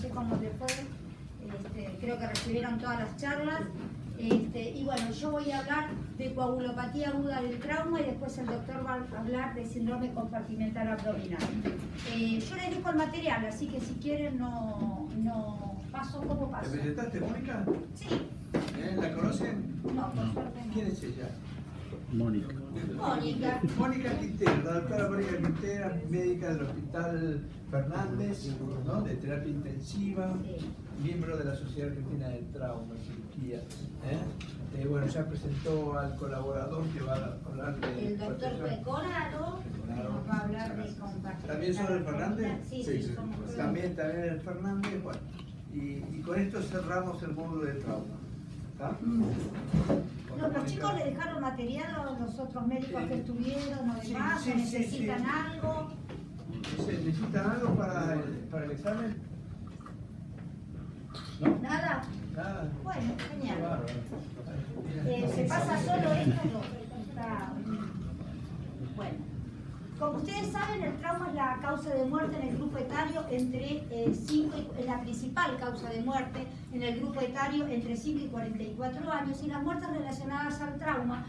sé cómo le fue, creo que recibieron todas las charlas. Y bueno, yo voy a hablar de coagulopatía aguda del trauma y después el doctor va a hablar de síndrome compartimental abdominal. Yo les dejo el material, así que si quieren no paso como paso. ¿Te presentaste, Mónica? Sí. ¿La conocen? No, por suerte no. ¿Quién es ella? Mónica. Mónica. Mónica Quintero, la doctora Mónica Quintero, médica del Hospital Fernández, ¿no? De terapia intensiva, miembro de la Sociedad Argentina de Trauma y Cirugía. Bueno, ya presentó al colaborador que va a hablar de... El doctor Pecoraro, que nos va a hablar de compartimental. ¿También son el Fernández? Sí, somos Pues también el Fernández, bueno. Y con esto cerramos el módulo de trauma. ¿Está? Los chicos le dejaron material a los otros médicos que estuvieron o demás, sí, o necesitan algo. ¿Necesitan algo para el examen? ¿No? ¿Nada? Nada. Bueno, genial. Bárbaro. ¿Se pasa solo esto? Está... Bueno. Como ustedes saben, el trauma es la causa de muerte en el grupo etario entre 5 es la principal causa de muerte en el grupo etario entre 5 y 44 años, y las muertes relacionadas al trauma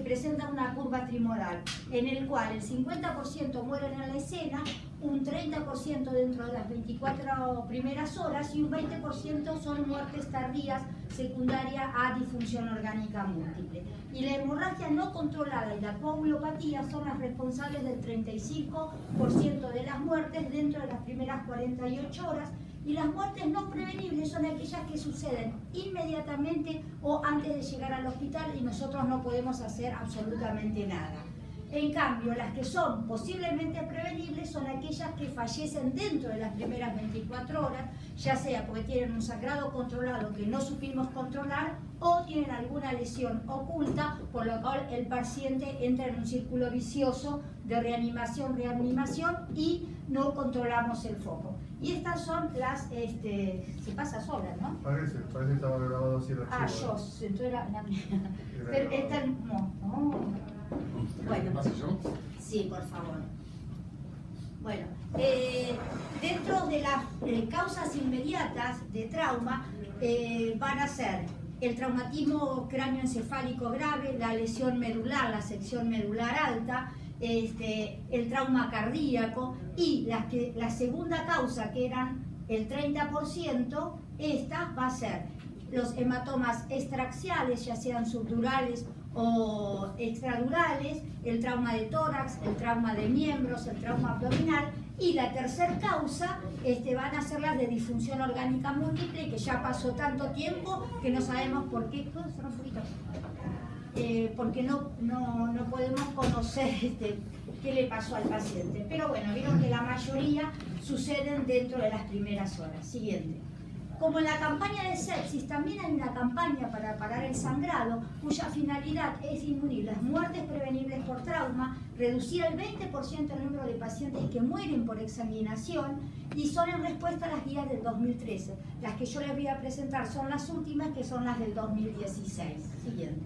presentan una curva trimodal, en el cual el 50% mueren en la escena, un 30% dentro de las 24 primeras horas y un 20% son muertes tardías secundaria a disfunción orgánica múltiple. Y la hemorragia no controlada y la coagulopatía son las responsables del 35% de las muertes dentro de las primeras 48 horas, y las muertes no prevenibles son aquellas que suceden inmediatamente o antes de llegar al hospital y nosotros no podemos hacer absolutamente nada. En cambio, las que son posiblemente prevenibles son aquellas que fallecen dentro de las primeras 24 horas, ya sea porque tienen un sangrado controlado que no supimos controlar o tienen alguna lesión oculta, por lo cual el paciente entra en un círculo vicioso de reanimación y no controlamos el foco. Y estas son las, se pasa sola, ¿no? Parece que estaba grabado así el archivo. Entonces era la mía. Pero esta no. Bueno, ¿Paso yo? sí, por favor. Bueno, dentro de las causas inmediatas de trauma van a ser el traumatismo cráneoencefálico grave, la lesión medular, la sección medular alta, el trauma cardíaco y la segunda causa, que eran el 30%, esta va a ser los hematomas extraaxiales, ya sean subdurales o extradurales, el trauma de tórax, el trauma de miembros, el trauma abdominal, y la tercera causa van a ser las de disfunción orgánica múltiple, que ya pasó tanto tiempo que no sabemos por qué. ¿Puedo cerrar un poquito? Porque no podemos conocer qué le pasó al paciente. Pero bueno, vieron que la mayoría suceden dentro de las primeras horas. Siguiente. Como en la campaña de sepsis, también hay una campaña para parar el sangrado, cuya finalidad es disminuir las muertes prevenibles por trauma, reducir el 20% el número de pacientes que mueren por exsanguinación, y son en respuesta a las guías del 2013. Las que yo les voy a presentar son las últimas, que son las del 2016. Siguiente.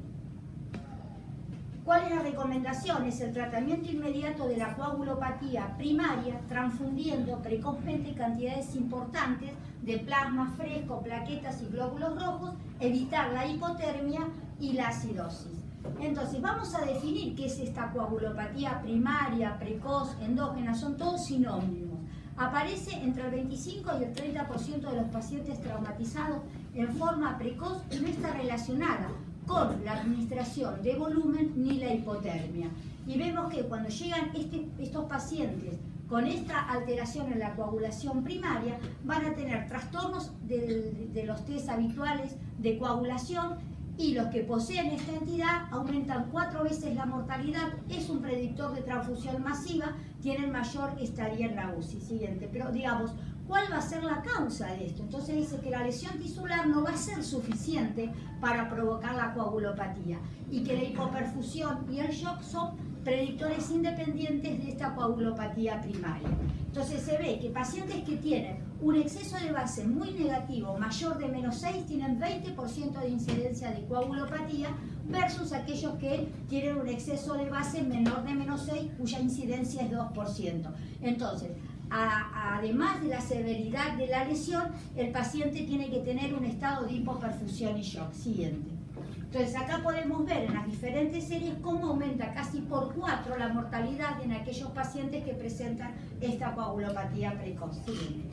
¿Cuál es la recomendación? Es el tratamiento inmediato de la coagulopatía primaria, transfundiendo precozmente cantidades importantes de plasma fresco, plaquetas y glóbulos rojos, evitar la hipotermia y la acidosis. Entonces, vamos a definir qué es esta coagulopatía primaria, precoz, endógena, son todos sinónimos. Aparece entre el 25 y el 30% de los pacientes traumatizados en forma precoz y no está relacionada con la administración de volumen ni la hipotermia. Y vemos que cuando llegan estos pacientes con esta alteración en la coagulación primaria, van a tener trastornos de los test habituales de coagulación, y los que poseen esta entidad aumentan 4 veces la mortalidad, es un predictor de transfusión masiva, tienen mayor estadía en la UCI. Siguiente, pero digamos, ¿cuál va a ser la causa de esto? Entonces dice que la lesión tisular no va a ser suficiente para provocar la coagulopatía y que la hipoperfusión y el shock son predictores independientes de esta coagulopatía primaria. Entonces se ve que pacientes que tienen un exceso de base muy negativo, mayor de -6, tienen 20% de incidencia de coagulopatía, versus aquellos que tienen un exceso de base menor de -6, cuya incidencia es 2%. Entonces, además de la severidad de la lesión, el paciente tiene que tener un estado de hipoperfusión y shock. Siguiente. Entonces acá podemos ver en las diferentes series cómo aumenta casi por 4 la mortalidad en aquellos pacientes que presentan esta coagulopatía precoz. Siguiente.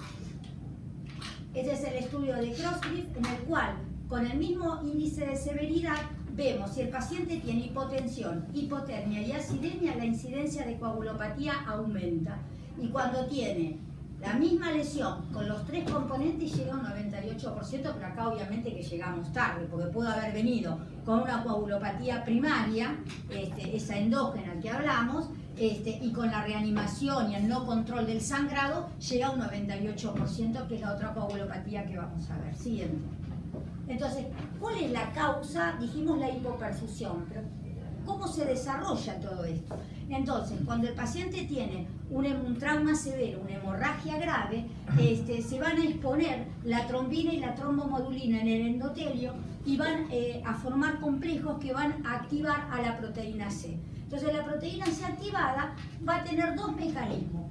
Este es el estudio de Crossgrif, en el cual, con el mismo índice de severidad, vemos si el paciente tiene hipotensión, hipotermia y acidemia, la incidencia de coagulopatía aumenta. Y cuando tiene la misma lesión con los 3 componentes llega a un 98%, pero acá obviamente que llegamos tarde, porque pudo haber venido con una coagulopatía primaria, esa endógena que hablamos, y con la reanimación y el no control del sangrado llega a un 98%, que es la otra coagulopatía que vamos a ver. Siguiente. Entonces, ¿cuál es la causa? Dijimos la hipoperfusión, pero ¿cómo se desarrolla todo esto? Entonces, cuando el paciente tiene un trauma severo, una hemorragia grave, se van a exponer la trombina y la trombomodulina en el endotelio y van a formar complejos que van a activar a la proteína C. Entonces, la proteína C activada va a tener 2 mecanismos.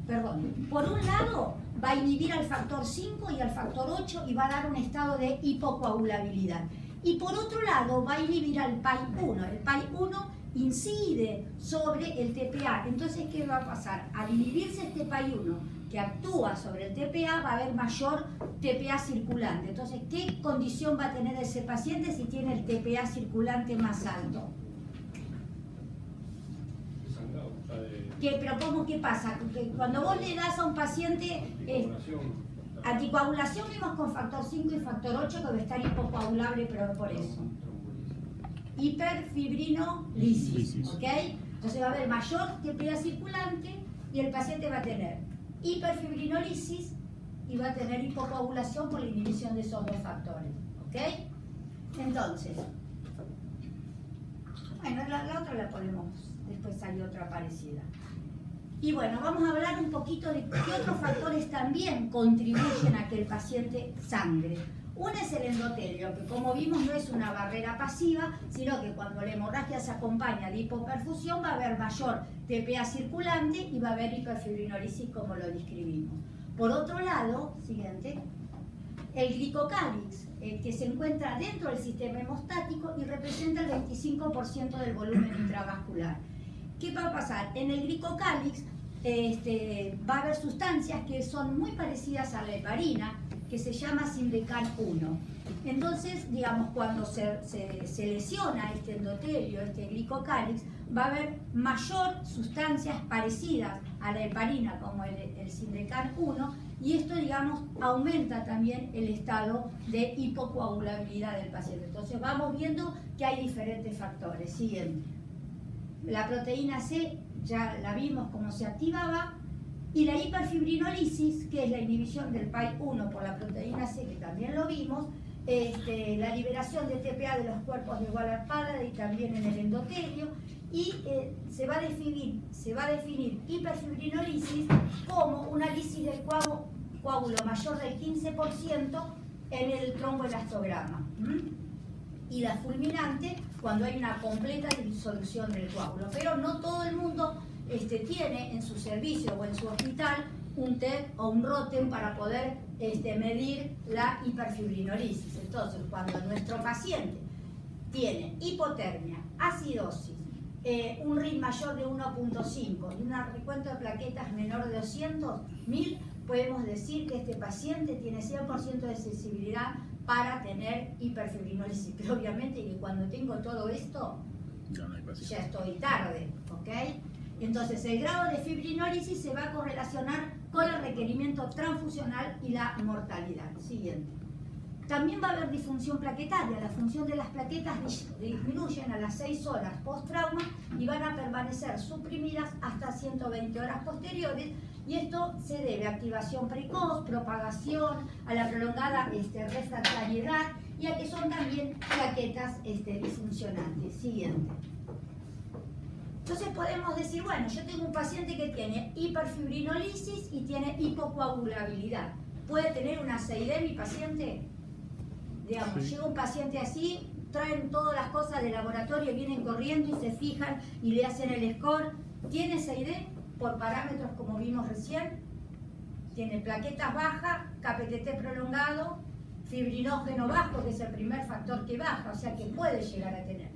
Por un lado, va a inhibir al factor 5 y al factor 8 y va a dar un estado de hipocoagulabilidad. Y por otro lado, va a inhibir al PAI-1. El PAI-1 incide sobre el TPA. Entonces, ¿qué va a pasar? Al inhibirse este PAI-1 que actúa sobre el TPA, va a haber mayor TPA circulante. Entonces, ¿qué condición va a tener ese paciente si tiene el TPA circulante más alto? Pero ¿cómo qué pasa? Que cuando vos le das a un paciente anticoagulación, vimos con factor 5 y factor 8 que va a estar hipocoagulable, pero por eso. Hiperfibrinolisis, ¿ok? Entonces va a haber mayor TPA circulante y el paciente va a tener hiperfibrinolisis y va a tener hipocoagulación por la inhibición de esos 2 factores, ¿ok? Entonces, bueno, la otra la ponemos, después salió otra parecida. Y bueno, vamos a hablar un poquito de qué otros factores también contribuyen a que el paciente sangre. Uno es el endotelio, que como vimos no es una barrera pasiva, sino que cuando la hemorragia se acompaña de hipoperfusión va a haber mayor TPA circulante y va a haber hiperfibrinolisis como lo describimos. Por otro lado, siguiente, el glicocálix, que se encuentra dentro del sistema hemostático y representa el 25% del volumen intravascular. ¿Qué va a pasar? En el glicocálix va a haber sustancias que son muy parecidas a la heparina, que se llama Sindecan 1. Entonces, digamos, cuando se lesiona este endotelio, este glicocálix, va a haber mayor sustancias parecidas a la heparina, como el Sindecan 1, y esto, digamos, aumenta también el estado de hipocoagulabilidad del paciente. Entonces, vamos viendo que hay diferentes factores. Siguiente. La proteína C ya la vimos cómo se activaba, y la hiperfibrinolisis, que es la inhibición del PAI-1 por la proteína C, que también lo vimos, la liberación de TPA de los cuerpos de Waller-Palade y también en el endotelio, y se va a definir hiperfibrinolisis como una lisis del coágulo mayor del 15% en el tromboelastograma. Y la fulminante cuando hay una completa disolución del coágulo. Pero no todo el mundo tiene en su servicio o en su hospital un TET o un ROTEM para poder medir la hiperfibrinolisis. Entonces, cuando nuestro paciente tiene hipotermia, acidosis, un RIT mayor de 1.5 y un recuento de plaquetas menor de 200.000, podemos decir que este paciente tiene 100% de sensibilidad para tener hiperfibrinolisis. Pero obviamente que cuando tengo todo esto, ya estoy tarde, ¿ok? Entonces, el grado de fibrinolisis se va a correlacionar con el requerimiento transfusional y la mortalidad. Siguiente. También va a haber disfunción plaquetaria. La función de las plaquetas disminuyen a las 6 horas post-trauma y van a permanecer suprimidas hasta 120 horas posteriores. Y esto se debe a activación precoz, propagación, a la prolongada refractariedad y a que son también plaquetas disfuncionantes. Siguiente. Entonces podemos decir, bueno, yo tengo un paciente que tiene hiperfibrinolisis y tiene hipocoagulabilidad. ¿Puede tener una CID mi paciente? Digamos, llega un paciente así, traen todas las cosas del laboratorio, vienen corriendo y se fijan y le hacen el score. ¿Tiene CID por parámetros como vimos recién? tiene plaquetas bajas, KPTT prolongado, fibrinógeno bajo, que es el primer factor que baja, o sea que puede llegar a tener.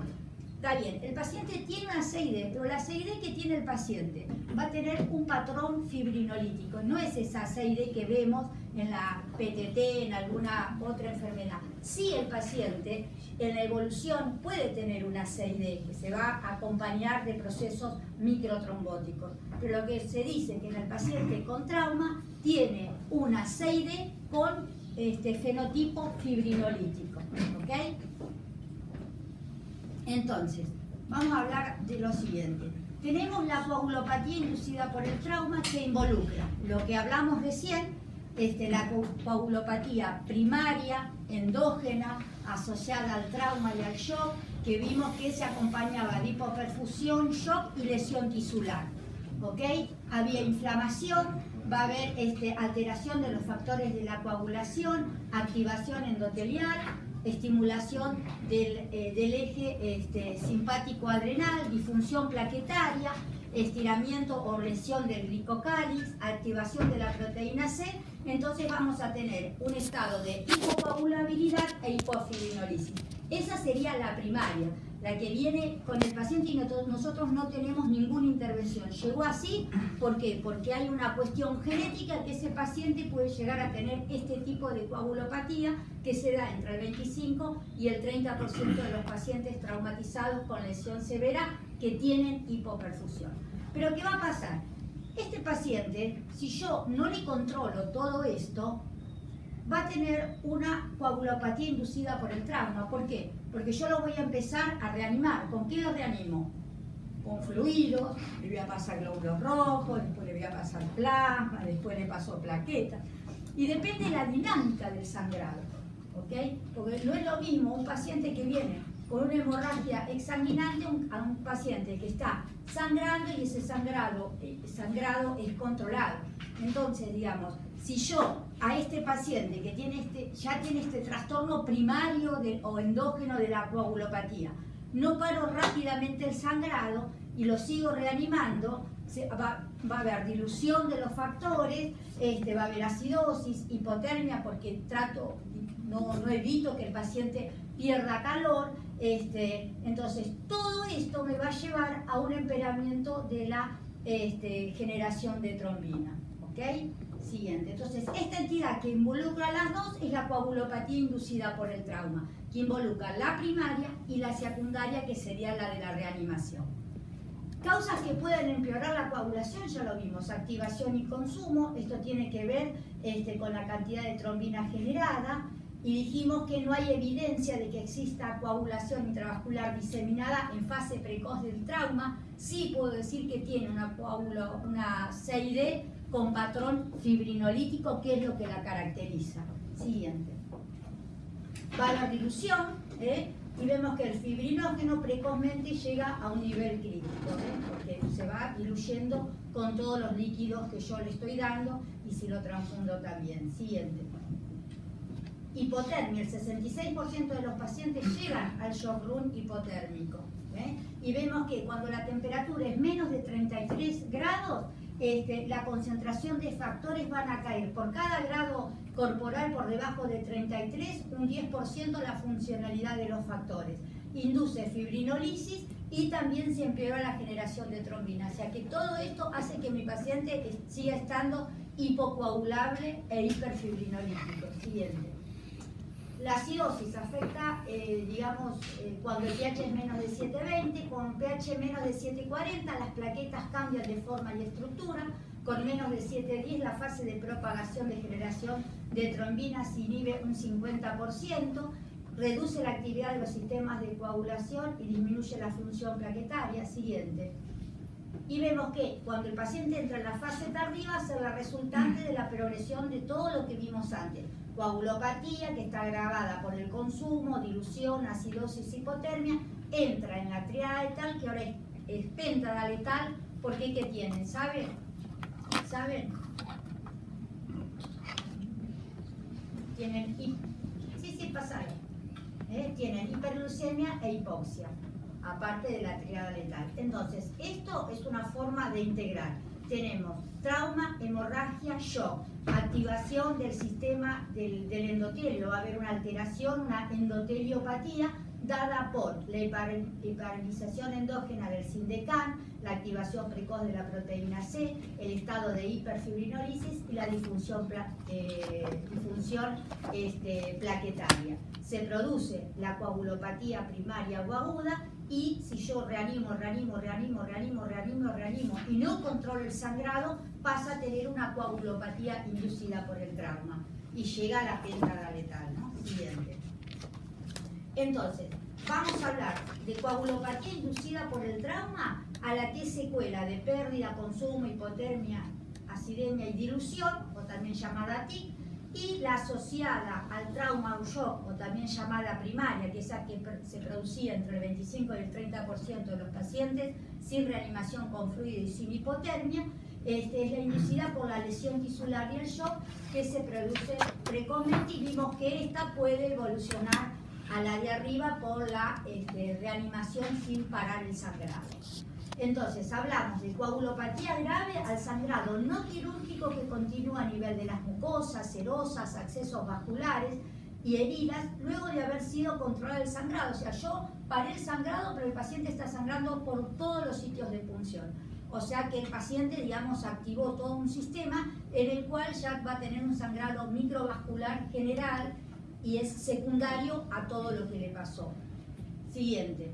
Está bien, el paciente tiene una CID, pero la CID que tiene el paciente va a tener un patrón fibrinolítico, no es esa CID que vemos en la PTT, en alguna otra enfermedad. Sí, el paciente en la evolución puede tener una CID que se va a acompañar de procesos microtrombóticos, pero lo que se dice que en el paciente con trauma tiene una CID con fenotipo fibrinolítico, ¿ok? Entonces, vamos a hablar de lo siguiente. Tenemos la coagulopatía inducida por el trauma que involucra lo que hablamos recién, la coagulopatía primaria, endógena, asociada al trauma y al shock, que vimos que se acompañaba de hipoperfusión, shock y lesión tisular. ¿Ok? Había inflamación, va a haber alteración de los factores de la coagulación, activación endotelial, estimulación del eje simpático adrenal, disfunción plaquetaria, estiramiento o lesión del glicocálix, activación de la proteína C. Entonces vamos a tener un estado de hipocoagulabilidad e hipofibrinolisis. Esa sería la primaria, la que viene con el paciente y nosotros no tenemos ninguna intervención. Llegó así, ¿por qué? Porque hay una cuestión genética que ese paciente puede llegar a tener este tipo de coagulopatía que se da entre el 25 y el 30% de los pacientes traumatizados con lesión severa que tienen hipoperfusión. Pero ¿qué va a pasar? Este paciente, si yo no le controlo todo esto, va a tener una coagulopatía inducida por el trauma. ¿Por qué? Porque yo lo voy a empezar a reanimar. ¿Con qué lo reanimo? Con fluidos, le voy a pasar glóbulos rojos, después le voy a pasar plasma, después le paso plaquetas. Y depende de la dinámica del sangrado, ¿ok? Porque no es lo mismo un paciente que viene con una hemorragia exsanguinante a un paciente que está sangrando y ese sangrado es controlado. Entonces, digamos, si yo a este paciente que tiene ya tiene este trastorno primario o endógeno de la coagulopatía, no paro rápidamente el sangrado y lo sigo reanimando, va a haber dilución de los factores, va a haber acidosis, hipotermia, porque no evito que el paciente pierda calor. Entonces, todo esto me va a llevar a un empeoramiento de la generación de trombina. ¿Ok? Siguiente. Entonces, esta entidad que involucra a las dos es la coagulopatía inducida por el trauma, que involucra la primaria y la secundaria, que sería la de la reanimación. Causas que pueden empeorar la coagulación, ya lo vimos, activación y consumo. Esto tiene que ver con la cantidad de trombina generada. Y dijimos que no hay evidencia de que exista coagulación intravascular diseminada en fase precoz del trauma. Sí puedo decir que tiene una CID con patrón fibrinolítico, que es lo que la caracteriza. Siguiente. Va a la dilución, y vemos que el fibrinógeno precozmente llega a un nivel crítico, porque se va diluyendo con todos los líquidos que yo le estoy dando y si lo transfundo también. Siguiente. Hipotermia, el 66% de los pacientes llegan al shock room hipotérmico. Y vemos que cuando la temperatura es menos de 33 grados, la concentración de factores van a caer por cada grado corporal por debajo de 33, un 10% la funcionalidad de los factores. Induce fibrinolisis y también se empeora la generación de trombina. O sea que todo esto hace que mi paciente siga estando hipocoagulable e hiperfibrinolítico. Siguiente. La acidosis afecta, cuando el pH es menos de 7,20, con pH menos de 7,40 las plaquetas cambian de forma y estructura, con menos de 7,10 la fase de propagación de generación de trombina se inhibe un 50%, reduce la actividad de los sistemas de coagulación y disminuye la función plaquetaria. Siguiente. Y vemos que cuando el paciente entra en la fase tardiva, será la resultante de la progresión de todo lo que vimos antes. Coagulopatía, que está agravada por el consumo, dilución, acidosis, hipotermia, entra en la triada letal, que ahora es pentada letal. ¿Por qué? ¿Qué tienen? ¿Saben? ¿Saben? Tienen tienen hiperglucemia e hipoxia, aparte de la triada letal. Entonces, esto es una forma de integrar tenemos trauma, hemorragia, shock, activación del sistema del endotelio. Va a haber una alteración, una endoteliopatía dada por la hiperemización endógena del SINDECAN, la activación precoz de la proteína C, el estado de hiperfibrinolisis y la disfunción plaquetaria. Se produce la coagulopatía primaria o aguda y si yo reanimo y no controlo el sangrado, pasa a tener una coagulopatía inducida por el trauma y llega a la pérdida letal, ¿no? Siguiente. Entonces, vamos a hablar de coagulopatía inducida por el trauma, a la que es secuela de pérdida, consumo, hipotermia, acidemia y dilución, o también llamada TIC, y la asociada al trauma o shock, o también llamada primaria, que es esa que se producía entre el 25 y el 30% de los pacientes sin reanimación con fluido y sin hipotermia, es la inducida por la lesión tisular y el shock, que se produce precozmente, y vimos que esta puede evolucionar a la de arriba por la reanimación sin parar el sangrado. Entonces, hablamos de coagulopatía grave al sangrado no quirúrgico que continúa a nivel de las mucosas, serosas, accesos vasculares y heridas, luego de haber sido controlado el sangrado. O sea, yo paré el sangrado, pero el paciente está sangrando por todos los sitios de punción. O sea que el paciente, digamos, activó todo un sistema en el cual ya va a tener un sangrado microvascular general y es secundario a todo lo que le pasó. Siguiente.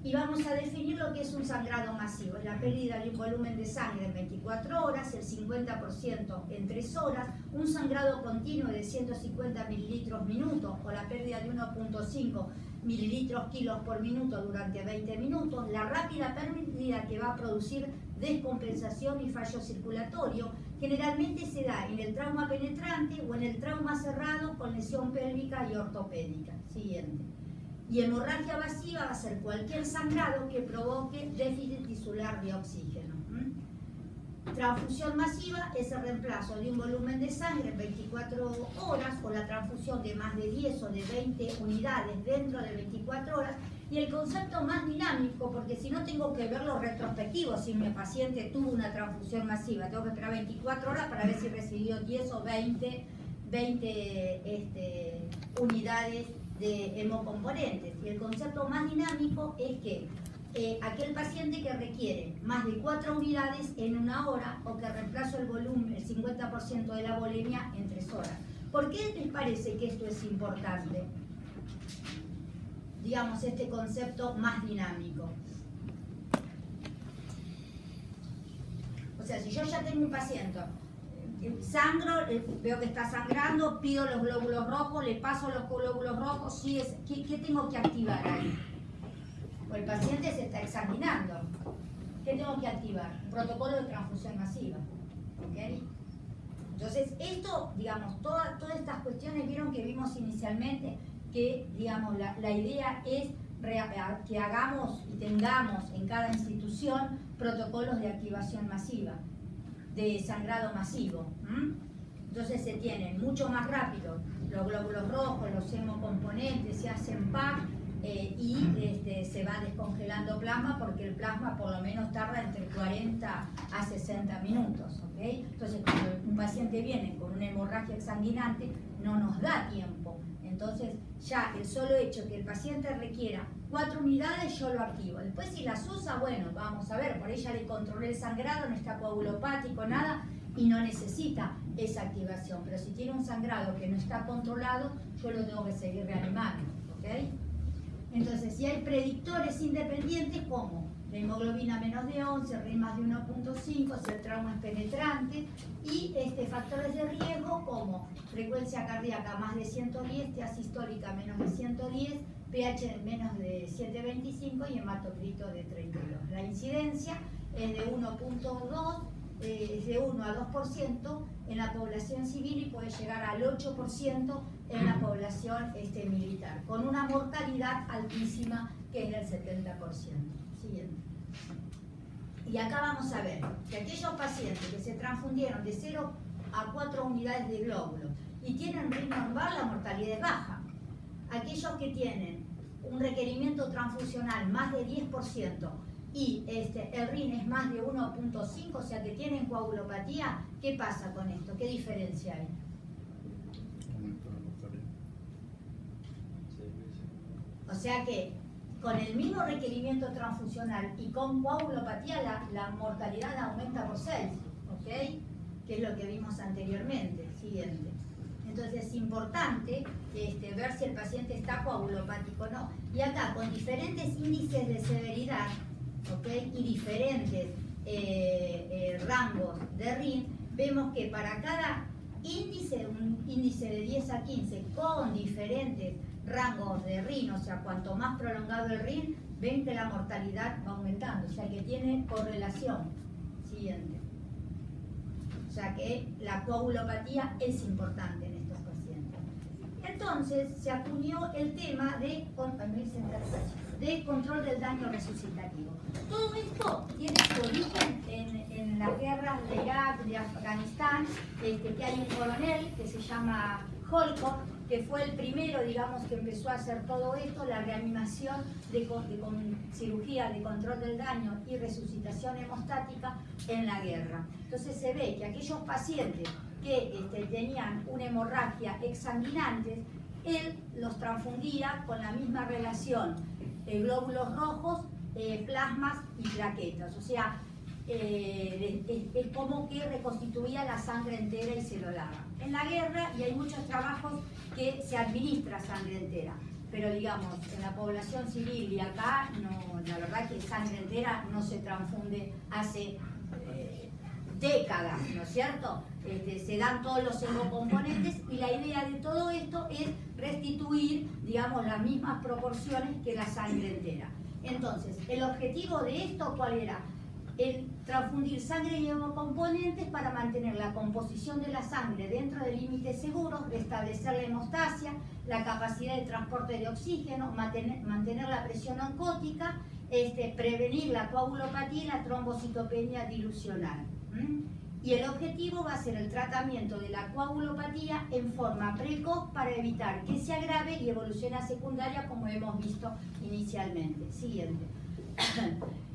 Y vamos a definir lo que es un sangrado masivo. Es la pérdida de un volumen de sangre en 24 horas, el 50% en 3 horas, un sangrado continuo de 150 mililitros minuto o la pérdida de 1.5 mililitros kilos por minuto durante 20 minutos, la rápida pérdida que va a producir descompensación y fallo circulatorio, generalmente se da en el trauma penetrante o en el trauma cerrado con lesión pélvica y ortopédica. Siguiente. Y hemorragia masiva va a ser cualquier sangrado que provoque déficit tisular de oxígeno. Transfusión masiva es el reemplazo de un volumen de sangre en 24 horas o la transfusión de más de 10 o de 20 unidades dentro de 24 horas. Y el concepto más dinámico, porque si no tengo que verlo retrospectivo, si mi paciente tuvo una transfusión masiva, tengo que esperar 24 horas para ver si recibió 10 o 20 unidades de hemocomponentes. Y el concepto más dinámico es que aquel paciente que requiere más de 4 unidades en 1 hora o que reemplazo el volumen, el 50% de la volemia en 3 horas. ¿Por qué les parece que esto es importante? Digamos, este concepto más dinámico. O sea, si yo ya tengo un paciente, sangro, veo que está sangrando, pido los glóbulos rojos, le paso los glóbulos rojos, ¿qué tengo que activar ahí? Pues el paciente se está examinando. ¿Qué tengo que activar? Un protocolo de transfusión masiva. ¿Okay? Entonces, esto, digamos, todas estas cuestiones, vieron que vimos inicialmente que, digamos, la idea es que hagamos y tengamos en cada institución protocolos de activación masiva, de sangrado masivo. Entonces se tienen mucho más rápido los glóbulos rojos, los hemocomponentes, se hacen PAC y se va descongelando plasma, porque el plasma por lo menos tarda entre 40 a 60 minutos. ¿Okay? Entonces cuando un paciente viene con una hemorragia exsanguinante no nos da tiempo. Entonces ya el solo hecho que el paciente requiera 4 unidades, yo lo activo. Después si las usa, bueno, vamos a ver, por ella le controlé el sangrado, no está coagulopático, nada, y no necesita esa activación. Pero si tiene un sangrado que no está controlado, yo lo tengo que seguir reanimando. ¿Okay? Entonces, si hay predictores independientes como la hemoglobina menos de 11, RIN más de 1.5, si el trauma es penetrante, y factores de riesgo como frecuencia cardíaca más de 110, asistolia menos de 110, pH menos de 7.25 y hematocrito de 32. La incidencia es de 1.2, es de 1 a 2% en la población civil y puede llegar al 8% en la población militar, con una mortalidad altísima que es del 70%. Siguiente. Y acá vamos a ver que aquellos pacientes que se transfundieron de 0 a 4 unidades de glóbulos y tienen RIN normal, la mortalidad es baja. Aquellos que tienen un requerimiento transfusional más de 10% y el RIN es más de 1.5, o sea que tienen coagulopatía, ¿qué pasa con esto? ¿Qué diferencia hay? O sea que con el mismo requerimiento transfusional y con coagulopatía la mortalidad aumenta por 6, ¿ok? Que es lo que vimos anteriormente. Siguiente. Entonces es importante ver si el paciente está coagulopático o no. Y acá con diferentes índices de severidad, ¿ok? Y diferentes rangos de RIN, vemos que para cada índice, un índice de 10 a 15 con diferentes rangos de RIN, o sea, cuanto más prolongado el RIN, ven que la mortalidad va aumentando, o sea que tiene correlación. Siguiente. O sea que la coagulopatía es importante en estos pacientes. Entonces se acuñó el tema de control del daño resucitativo. Todo esto tiene su origen en las guerras de Irak, de Afganistán, que hay un coronel que se llama Holcomb, que fue el primero, digamos, que empezó a hacer todo esto, la reanimación con cirugía de control del daño y resucitación hemostática en la guerra. Entonces se ve que aquellos pacientes que tenían una hemorragia exsanguinante, él los transfundía con la misma relación, glóbulos rojos, plasmas y plaquetas. O sea, es como que reconstituía la sangre entera y se lo lava. En la guerra, y hay muchos trabajos que se administra sangre entera, pero digamos, en la población civil y acá, no, la verdad que sangre entera no se transfunde hace décadas, ¿no es cierto? Se dan todos los hemocomponentes y la idea de todo esto es restituir, digamos, las mismas proporciones que la sangre entera. Entonces, el objetivo de esto, ¿cuál era? El transfundir sangre y hemocomponentes para mantener la composición de la sangre dentro de límites seguros, restablecer la hemostasia, la capacidad de transporte de oxígeno, mantener la presión oncótica, prevenir la coagulopatía y la trombocitopenia dilucional. Y el objetivo va a ser el tratamiento de la coagulopatía en forma precoz para evitar que se agrave y evolucione a secundaria como hemos visto inicialmente. Siguiente.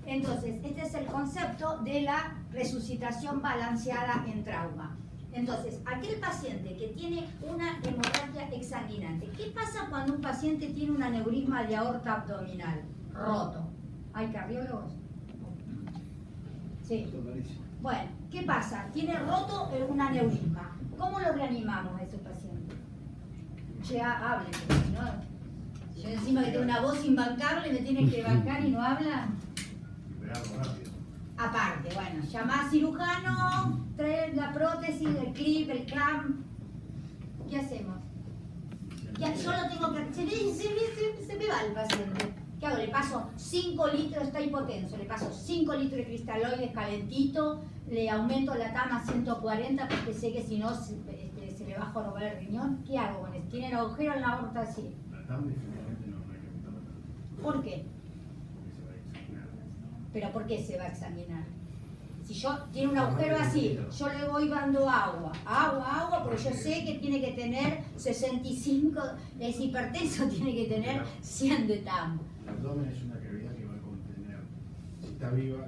Entonces, este es el concepto de la resucitación balanceada en trauma. Entonces, aquel paciente que tiene una hemorragia exsanguinante, ¿qué pasa cuando un paciente tiene un aneurisma de aorta abdominal roto? ¿Hay cardiólogos? Sí. Bueno, ¿qué pasa? Tiene roto un aneurisma. ¿Cómo lo reanimamos a ese paciente? Ya hable, ¿no? Yo encima que tengo una voz imbancable, me tienen que bancar y no habla. Aparte, bueno, llamá cirujano, trae la prótesis, el clip, el clamp. ¿Qué hacemos? Ya, yo lo tengo que... Se me va el paciente. ¿Qué hago? Le paso 5 litros, está hipotenso, le paso 5 litros de cristaloides calentito, le aumento la TAM a 140 porque sé que si no se le va a jorobar el riñón. ¿Qué hago con eso? ¿Tiene agujero en la aorta así? La TAM definitivamente no hay que aumentarla tanto. ¿Por qué? Porque se va a examinar. ¿Pero por qué se va a examinar? Si yo tiene un agujero así, yo le voy dando agua, porque yo sé que tiene que tener 65, es hipertenso, tiene que tener 100 de TAM. El abdomen es una cavidad que va a contener, si está vivo el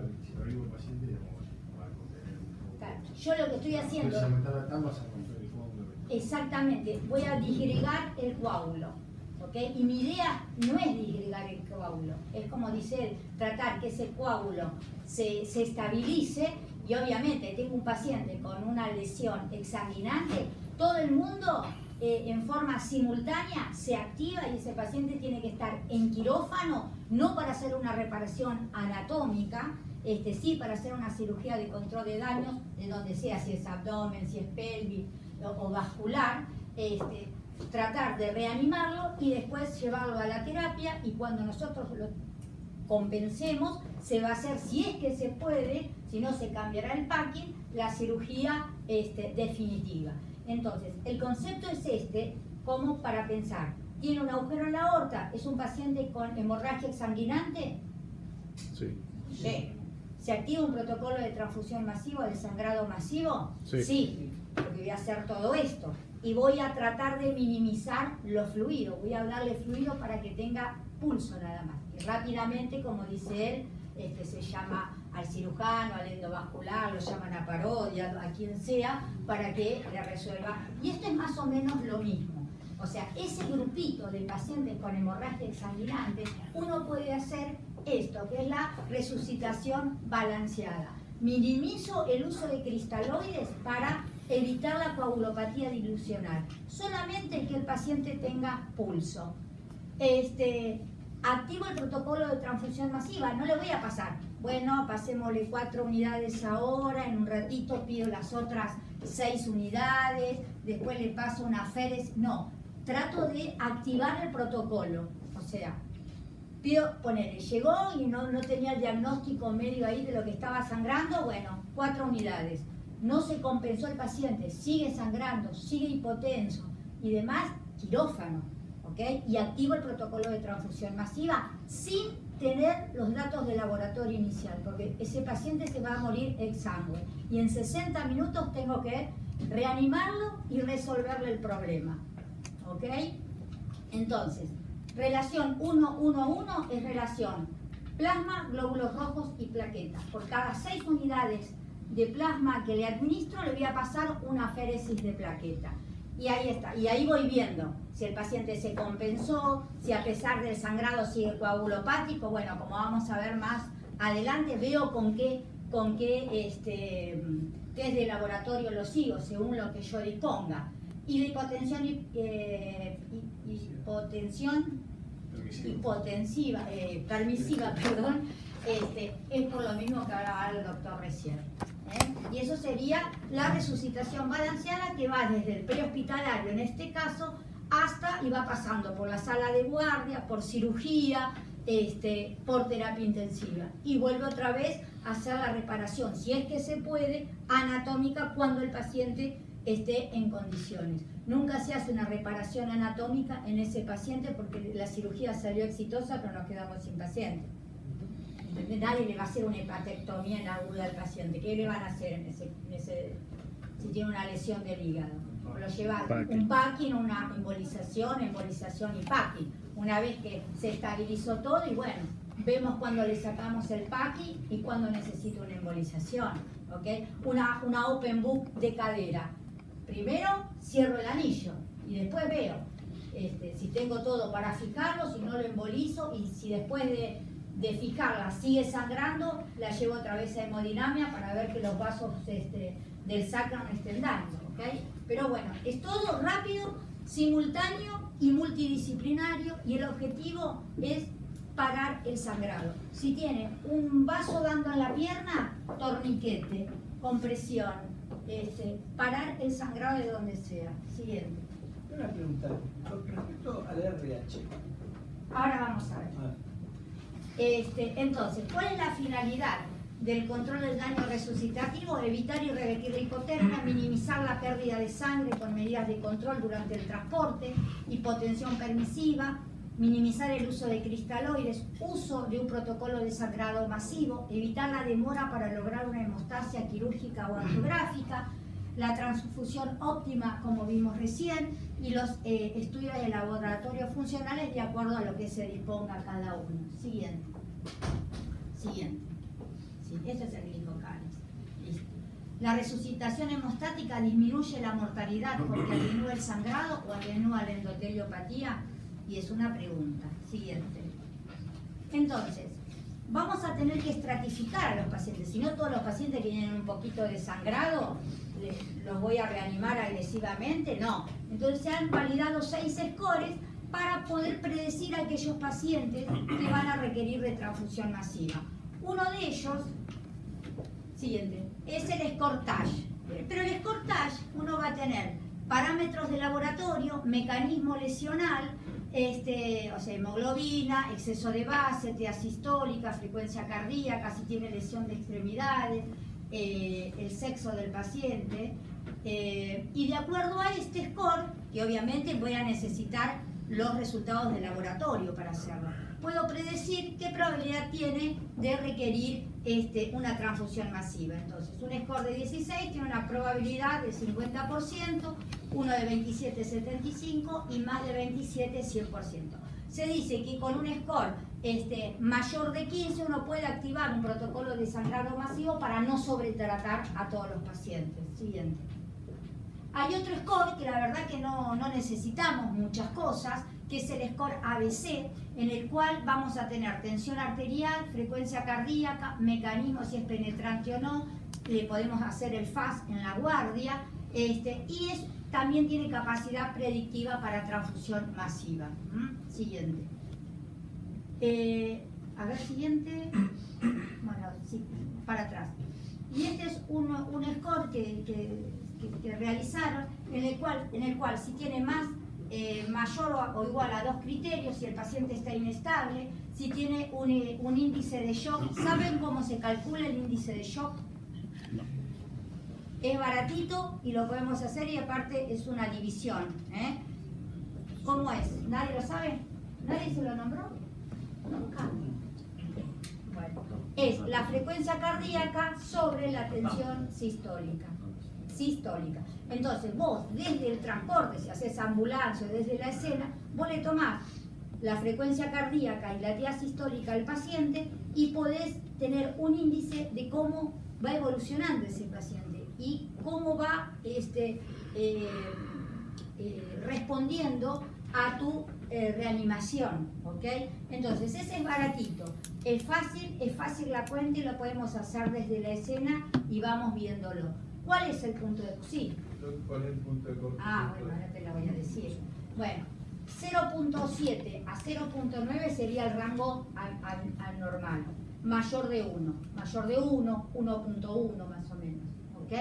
paciente, digamos, va a contener un poco. Claro. Yo lo que estoy haciendo... Entonces, aumentar la TAM vas a romper el coágulo. Exactamente, voy a disgregar el coágulo. ¿Okay? Y mi idea no es disgregar el coágulo, es como dice él, tratar que ese coágulo se estabilice y obviamente tengo un paciente con una lesión exsanguinante, todo el mundo en forma simultánea se activa y ese paciente tiene que estar en quirófano, no para hacer una reparación anatómica, sí para hacer una cirugía de control de daños, de donde sea, si es abdomen, si es pelvis o vascular, tratar de reanimarlo y después llevarlo a la terapia y cuando nosotros lo compensemos se va a hacer, si es que se puede, si no se cambiará el packing, la cirugía definitiva. Entonces, el concepto es como para pensar, ¿tiene un agujero en la aorta? ¿Es un paciente con hemorragia exsanguinante? Sí. Sí. ¿Se activa un protocolo de transfusión masiva, de sangrado masivo? Sí. Sí, porque voy a hacer todo esto. Y voy a tratar de minimizar los fluidos. Voy a darle fluido para que tenga pulso nada más. Y rápidamente, como dice él, se llama al cirujano, al endovascular, lo llaman a parodia, a quien sea, para que le resuelva. Y esto es más o menos lo mismo. O sea, ese grupito de pacientes con hemorragia exsanguinante, uno puede hacer esto, que es la resucitación balanceada. Minimizo el uso de cristaloides para evitar la coagulopatía dilucional. Solamente que el paciente tenga pulso. Activo el protocolo de transfusión masiva, no le voy a pasar. Bueno, pasémosle 4 unidades ahora, en un ratito pido las otras 6 unidades, después le paso una féresis. No, trato de activar el protocolo. O sea, pido, ponele, llegó y no tenía el diagnóstico medio ahí de lo que estaba sangrando, bueno, 4 unidades. No se compensó el paciente, sigue sangrando, sigue hipotenso y demás, quirófano, ¿ok? Y activo el protocolo de transfusión masiva sin tener los datos de laboratorio inicial, porque ese paciente se va a morir exsangue. Y en 60 minutos tengo que reanimarlo y resolverle el problema, ¿ok? Entonces, relación 1-1-1 es relación plasma, glóbulos rojos y plaquetas. Por cada 6 unidades de plasma que le administro, le voy a pasar una féresis de plaqueta. Y ahí está. Y ahí voy viendo si el paciente se compensó, si a pesar del sangrado sigue coagulopático. Bueno, como vamos a ver más adelante, veo con qué test de laboratorio lo sigo, según lo que yo disponga. Y la permisiva, perdón, es por lo mismo que hablaba el doctor recién. Y eso sería la resucitación balanceada, que va desde el prehospitalario, en este caso, hasta y va pasando por la sala de guardia, por cirugía, por terapia intensiva. Y vuelve otra vez a hacer la reparación, si es que se puede, anatómica, cuando el paciente esté en condiciones. Nunca se hace una reparación anatómica en ese paciente porque la cirugía salió exitosa, pero nos quedamos sin paciente. Nadie le va a hacer una hepatectomía en aguda al paciente. ¿Qué le van a hacer si tiene una lesión del hígado? Lo lleva un packing, una embolización y packing. Una vez que se estabilizó todo, y bueno, vemos cuando le sacamos el packing y cuando necesita una embolización. ¿Okay? Una open book de cadera. Primero cierro el anillo y después veo si tengo todo para fijarlo, si no lo embolizo, y si después de fijarla sigue sangrando, la llevo otra vez a hemodinamia para ver que los vasos del sacro no estén dañados, ¿okay? Pero bueno, es todo rápido, simultáneo y multidisciplinario, y el objetivo es parar el sangrado. Si tiene un vaso dando en la pierna, torniquete, compresión, parar el sangrado de donde sea. Siguiente. Una pregunta, con respecto al RH. Ahora vamos a ver. Entonces, ¿cuál es la finalidad del control del daño resucitativo? Evitar y revertir la hipotermia, minimizar la pérdida de sangre con medidas de control durante el transporte, hipotensión permisiva, minimizar el uso de cristaloides, uso de un protocolo de sangrado masivo, evitar la demora para lograr una hemostasia quirúrgica o angiográfica, la transfusión óptima, como vimos recién, y los estudios de laboratorio funcionales de acuerdo a lo que se disponga cada uno. Siguiente. Sí, ese es el glicocáliz. Listo. La resucitación hemostática disminuye la mortalidad porque atenúa el sangrado o atenúa la endoteliopatía, y es una pregunta. Siguiente. Entonces, vamos a tener que estratificar a los pacientes, si no todos los pacientes que tienen un poquito de sangrado los voy a reanimar agresivamente, no. Entonces se han validado 6 scores para poder predecir a aquellos pacientes que van a requerir de transfusión masiva. Uno de ellos, siguiente, es el SCORTAGE. Pero el SCORTAGE uno va a tener parámetros de laboratorio, mecanismo lesional, o sea, hemoglobina, exceso de base, TA sistólica, frecuencia cardíaca, si tiene lesión de extremidades, el sexo del paciente, y de acuerdo a este score, que obviamente voy a necesitar los resultados del laboratorio para hacerlo, puedo predecir qué probabilidad tiene de requerir una transfusión masiva. Entonces, un score de 16 tiene una probabilidad de 50%, uno de 27, 75 y más de 27, 100%. se dice que con un score mayor de 15 uno puede activar un protocolo de sangrado masivo para no sobretratar a todos los pacientes. Siguiente. Hay otro score que la verdad que no necesitamos muchas cosas, que es el score ABC, en el cual vamos a tener tensión arterial, frecuencia cardíaca, mecanismo si es penetrante o no, le podemos hacer el FAS en la guardia, y también tiene capacidad predictiva para transfusión masiva. Siguiente. A ver, siguiente. Bueno, sí, para atrás. Y este es un score que realizaron, en el cual si tiene mayor o igual a 2 criterios, si el paciente está inestable, si tiene un índice de shock. ¿Saben cómo se calcula el índice de shock? No. Es baratito y lo podemos hacer, y aparte es una división. ¿Cómo es? ¿Nadie lo sabe? ¿Nadie se lo nombró? Nunca. Bueno, es la frecuencia cardíaca sobre la tensión sistólica. Entonces vos, desde el transporte, si haces ambulancia o desde la escena, vos le tomás la frecuencia cardíaca y la actividad sistólica al paciente y podés tener un índice de cómo va evolucionando ese paciente y cómo va respondiendo a tu reanimación, ¿ok? Entonces ese es baratito, es fácil la cuenta y lo podemos hacer desde la escena y vamos viéndolo. ¿Cuál es el punto de sí? ¿Cuál es el punto de corte? Ah, bueno, ahora te la voy a decir. Bueno, 0.7 a 0.9 sería el rango al normal, mayor de 1, 1.1 más o menos, ¿ok?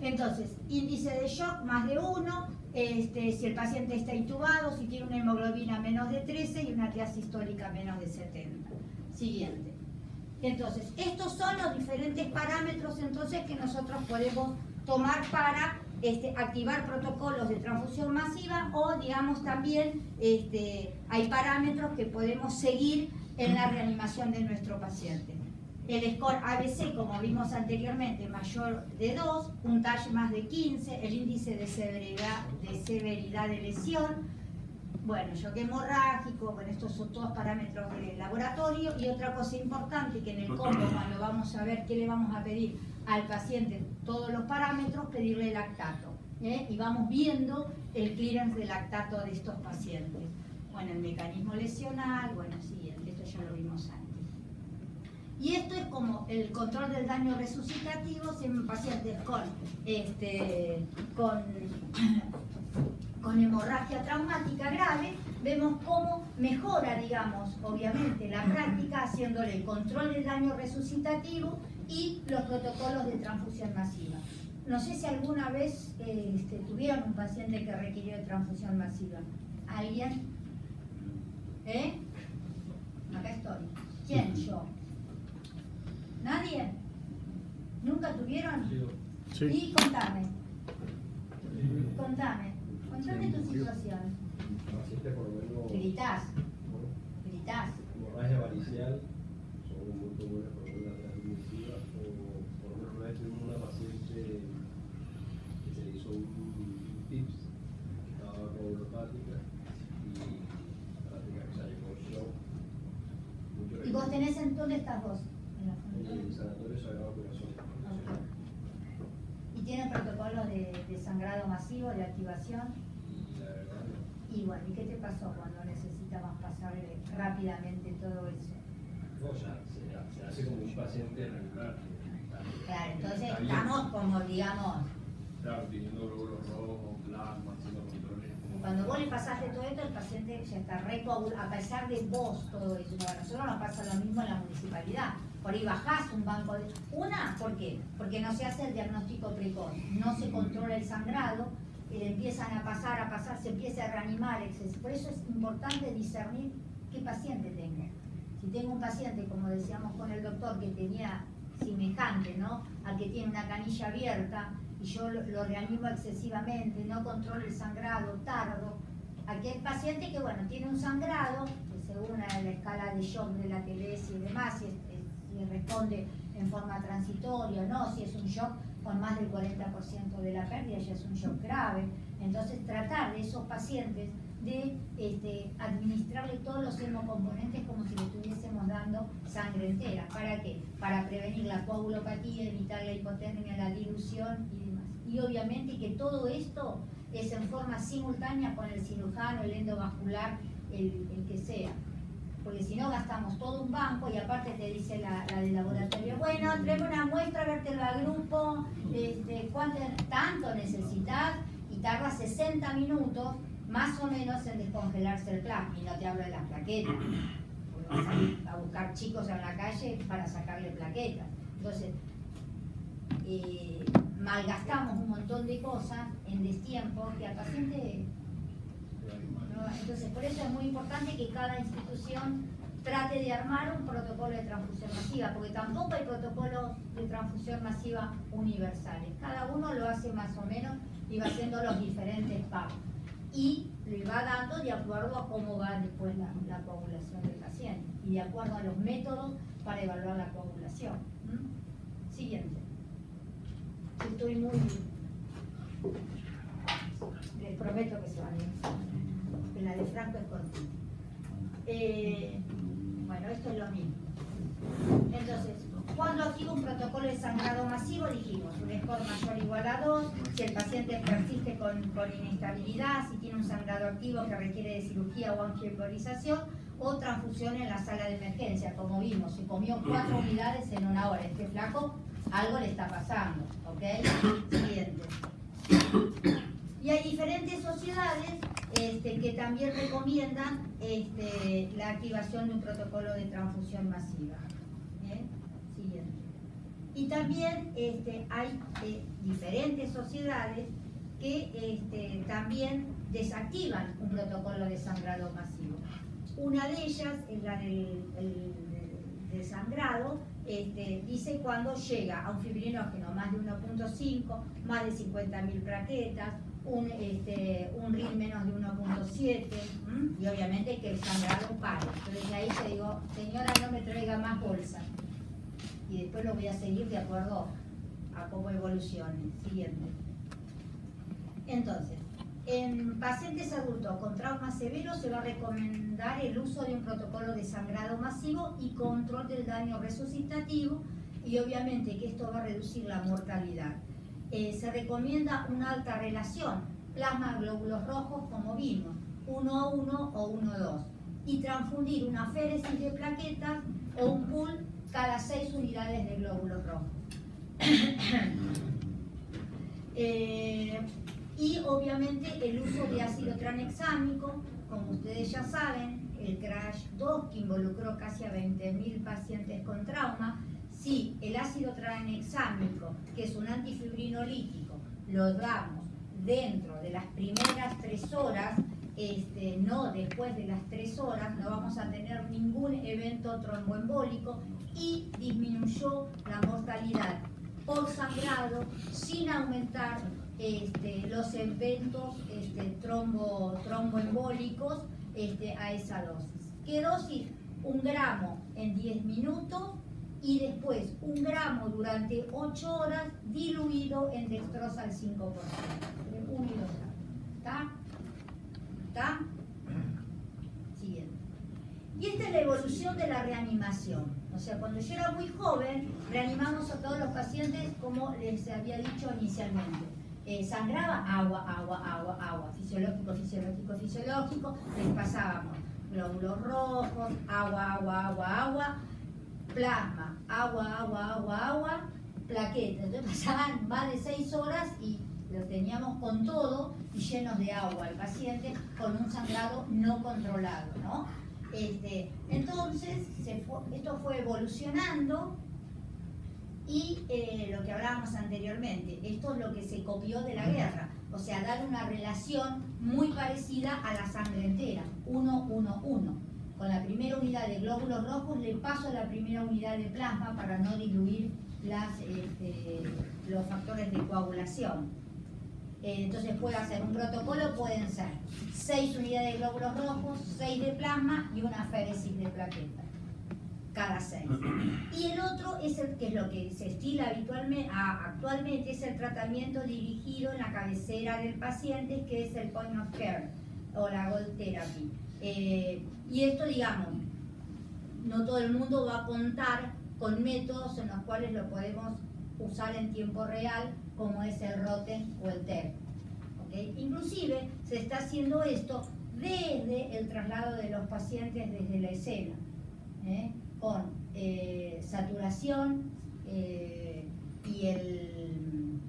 Entonces, índice de shock más de 1, si el paciente está intubado, si tiene una hemoglobina menos de 13 y una actividad sistólica menos de 70. Siguiente. Entonces, estos son los diferentes parámetros entonces que nosotros podemos tomar para activar protocolos de transfusión masiva, o digamos también hay parámetros que podemos seguir en la reanimación de nuestro paciente. El score ABC, como vimos anteriormente, mayor de 2, puntaje más de 15, el índice de severidad de lesión, bueno, shock hemorrágico, bueno, estos son todos parámetros de laboratorio. Y otra cosa importante, que en el combo, cuando vamos a ver qué le vamos a pedir al paciente, todos los parámetros, pedirle lactato, y vamos viendo el clearance de lactato de estos pacientes. Bueno, el mecanismo lesional, bueno, siguiente, esto ya lo vimos antes. Y esto es como el control del daño resucitativo en pacientes con hemorragia traumática grave. Vemos cómo mejora, digamos, obviamente la práctica, haciéndole el control del daño resucitativo y los protocolos de transfusión masiva. No sé si alguna vez tuvieron un paciente que requirió de transfusión masiva. ¿Alguien? Acá estoy. ¿Quién? Yo. ¿Nadie? ¿Nunca tuvieron? Sí. Y contame tu situación. Paciente por lo menos Gritás. hemorragia varicial, son muy comunes por una transmisiva, o por lo menos una vez tuvimos una paciente que se le hizo un TIPS, que estaba con neuropática y prácticamente salió con shock. ¿Y vos tenés en dónde estás vos? En el Sanatorio Sagrado Corazón. ¿Y tienen protocolo de sangrado masivo, de activación? Y la verdad no. Y bueno, ¿y qué te pasó cuando necesitabas pasarle rápidamente todo eso? No, ya se hace como un paciente regular. Claro, entonces Está bien. estamos como, digamos, Claro, teniendo glóbulos rojos, plasma, haciendo controles. cuando vos le pasaste todo esto, el paciente ya está recoagulado, a pesar de vos todo eso. A nosotros nos pasa lo mismo en la municipalidad. Por ahí bajás un banco de... ¿Por qué? Porque no se hace el diagnóstico precoz, no se controla el sangrado, empiezan a pasar, se empieza a reanimar. Por eso es importante discernir qué paciente tengo. Si tengo un paciente, como decíamos con el doctor, que tenía semejante, ¿no?, al que tiene una canilla abierta, y yo lo reanimo excesivamente, no controlo el sangrado, tardo. Aquí hay paciente que, bueno, tiene un sangrado, que según la escala de shock de la TLS y demás, si responde en forma transitoria o no, si es un shock con más del 40% de la pérdida, ya es un shock grave. Entonces tratar de esos pacientes de administrarle todos los hemocomponentes como si le estuviésemos dando sangre entera. ¿Para qué? Para prevenir la coagulopatía, evitar la hipotermia, la dilución y demás. Y obviamente que todo esto es en forma simultánea con el cirujano, el endovascular, el que sea. Porque si no gastamos todo un banco y aparte te dice la del laboratorio, bueno, tráeme una muestra, vértebro al grupo, ¿cuánto tanto necesitas? Y tarda 60 minutos más o menos en descongelarse el plasma. Y no te hablo de las plaquetas, porque vas a buscar chicos en la calle para sacarle plaquetas. Entonces, malgastamos un montón de cosas en destiempo que al paciente... Entonces, por eso es muy importante que cada institución trate de armar un protocolo de transfusión masiva, porque tampoco hay protocolos de transfusión masiva universales. Cada uno lo hace más o menos y va haciendo los diferentes pagos. Y le va dando de acuerdo a cómo va después la coagulación del paciente y de acuerdo a los métodos para evaluar la coagulación. Siguiente. Estoy muy... Les prometo que se van a ir. La de Franco es cortita. Bueno, esto es lo mismo. Entonces, cuando activa un protocolo de sangrado masivo, dijimos un score mayor o igual a 2, si el paciente persiste con inestabilidad, si tiene un sangrado activo que requiere de cirugía o angioembolización, o transfusión en la sala de emergencia, como vimos, se comió 4 unidades en una hora. Este flaco, algo le está pasando, ¿ok? Siguiente. Y hay diferentes sociedades que también recomiendan la activación de un protocolo de transfusión masiva. ¿Bien? Siguiente. Y también hay diferentes sociedades que también desactivan un protocolo de sangrado masivo. Una de ellas es la del sangrado, dice cuando llega a un fibrinógeno más de 1.5, más de 50.000 plaquetas, un RIN menos de 1.7 y obviamente que el sangrado pare. Entonces ahí te digo, señora, no me traiga más bolsa. Y después lo voy a seguir de acuerdo a cómo evolucione. Siguiente. Entonces, en pacientes adultos con trauma severo se va a recomendar el uso de un protocolo de sangrado masivo y control del daño resucitativo y obviamente que esto va a reducir la mortalidad. Se recomienda una alta relación, plasma glóbulos rojos como vimos, 1:1 o 1:2 y transfundir una aféresis de plaquetas o un pool cada 6 unidades de glóbulos rojos. Y obviamente el uso de ácido tranexámico, como ustedes ya saben, el CRASH 2 que involucró casi a 20.000 pacientes con trauma. Si el ácido tranexámico, que es un antifibrinolítico, lo damos dentro de las primeras 3 horas, no después de las 3 horas, no vamos a tener ningún evento tromboembólico y disminuyó la mortalidad por sangrado sin aumentar los eventos tromboembólicos a esa dosis. ¿Qué dosis? 1 gramo en 10 minutos y después 1 gramo durante 8 horas diluido en dextrosa al 5%. 1 y 2 gramos. ¿Está? ¿Está? Siguiente. Y esta es la evolución de la reanimación. O sea, cuando yo era muy joven, reanimamos a todos los pacientes como les había dicho inicialmente. Sangraba agua, fisiológico, les pasábamos glóbulos rojos, agua, plasma, agua, plaquetas. Entonces pasaban más de 6 horas y los teníamos con todo y llenos de agua el paciente con un sangrado no controlado, ¿no? Entonces esto fue evolucionando y lo que hablábamos anteriormente, esto es lo que se copió de la guerra, o sea, dar una relación muy parecida a la sangre entera, 1:1:1. Con la primera unidad de glóbulos rojos le paso la primera unidad de plasma para no diluir los factores de coagulación. Entonces puede hacer un protocolo, pueden ser 6 unidades de glóbulos rojos, 6 de plasma y una aféresis de plaquetas. cada 6. Y el otro es el que es lo que se estila actualmente, es el tratamiento dirigido en la cabecera del paciente, que es el point of care o la gold therapy. Y esto, digamos, no todo el mundo va a contar con métodos en los cuales lo podemos usar en tiempo real, como es el Roten o el TEP. ¿Okay? Inclusive se está haciendo esto desde el traslado de los pacientes desde la escena, con saturación y el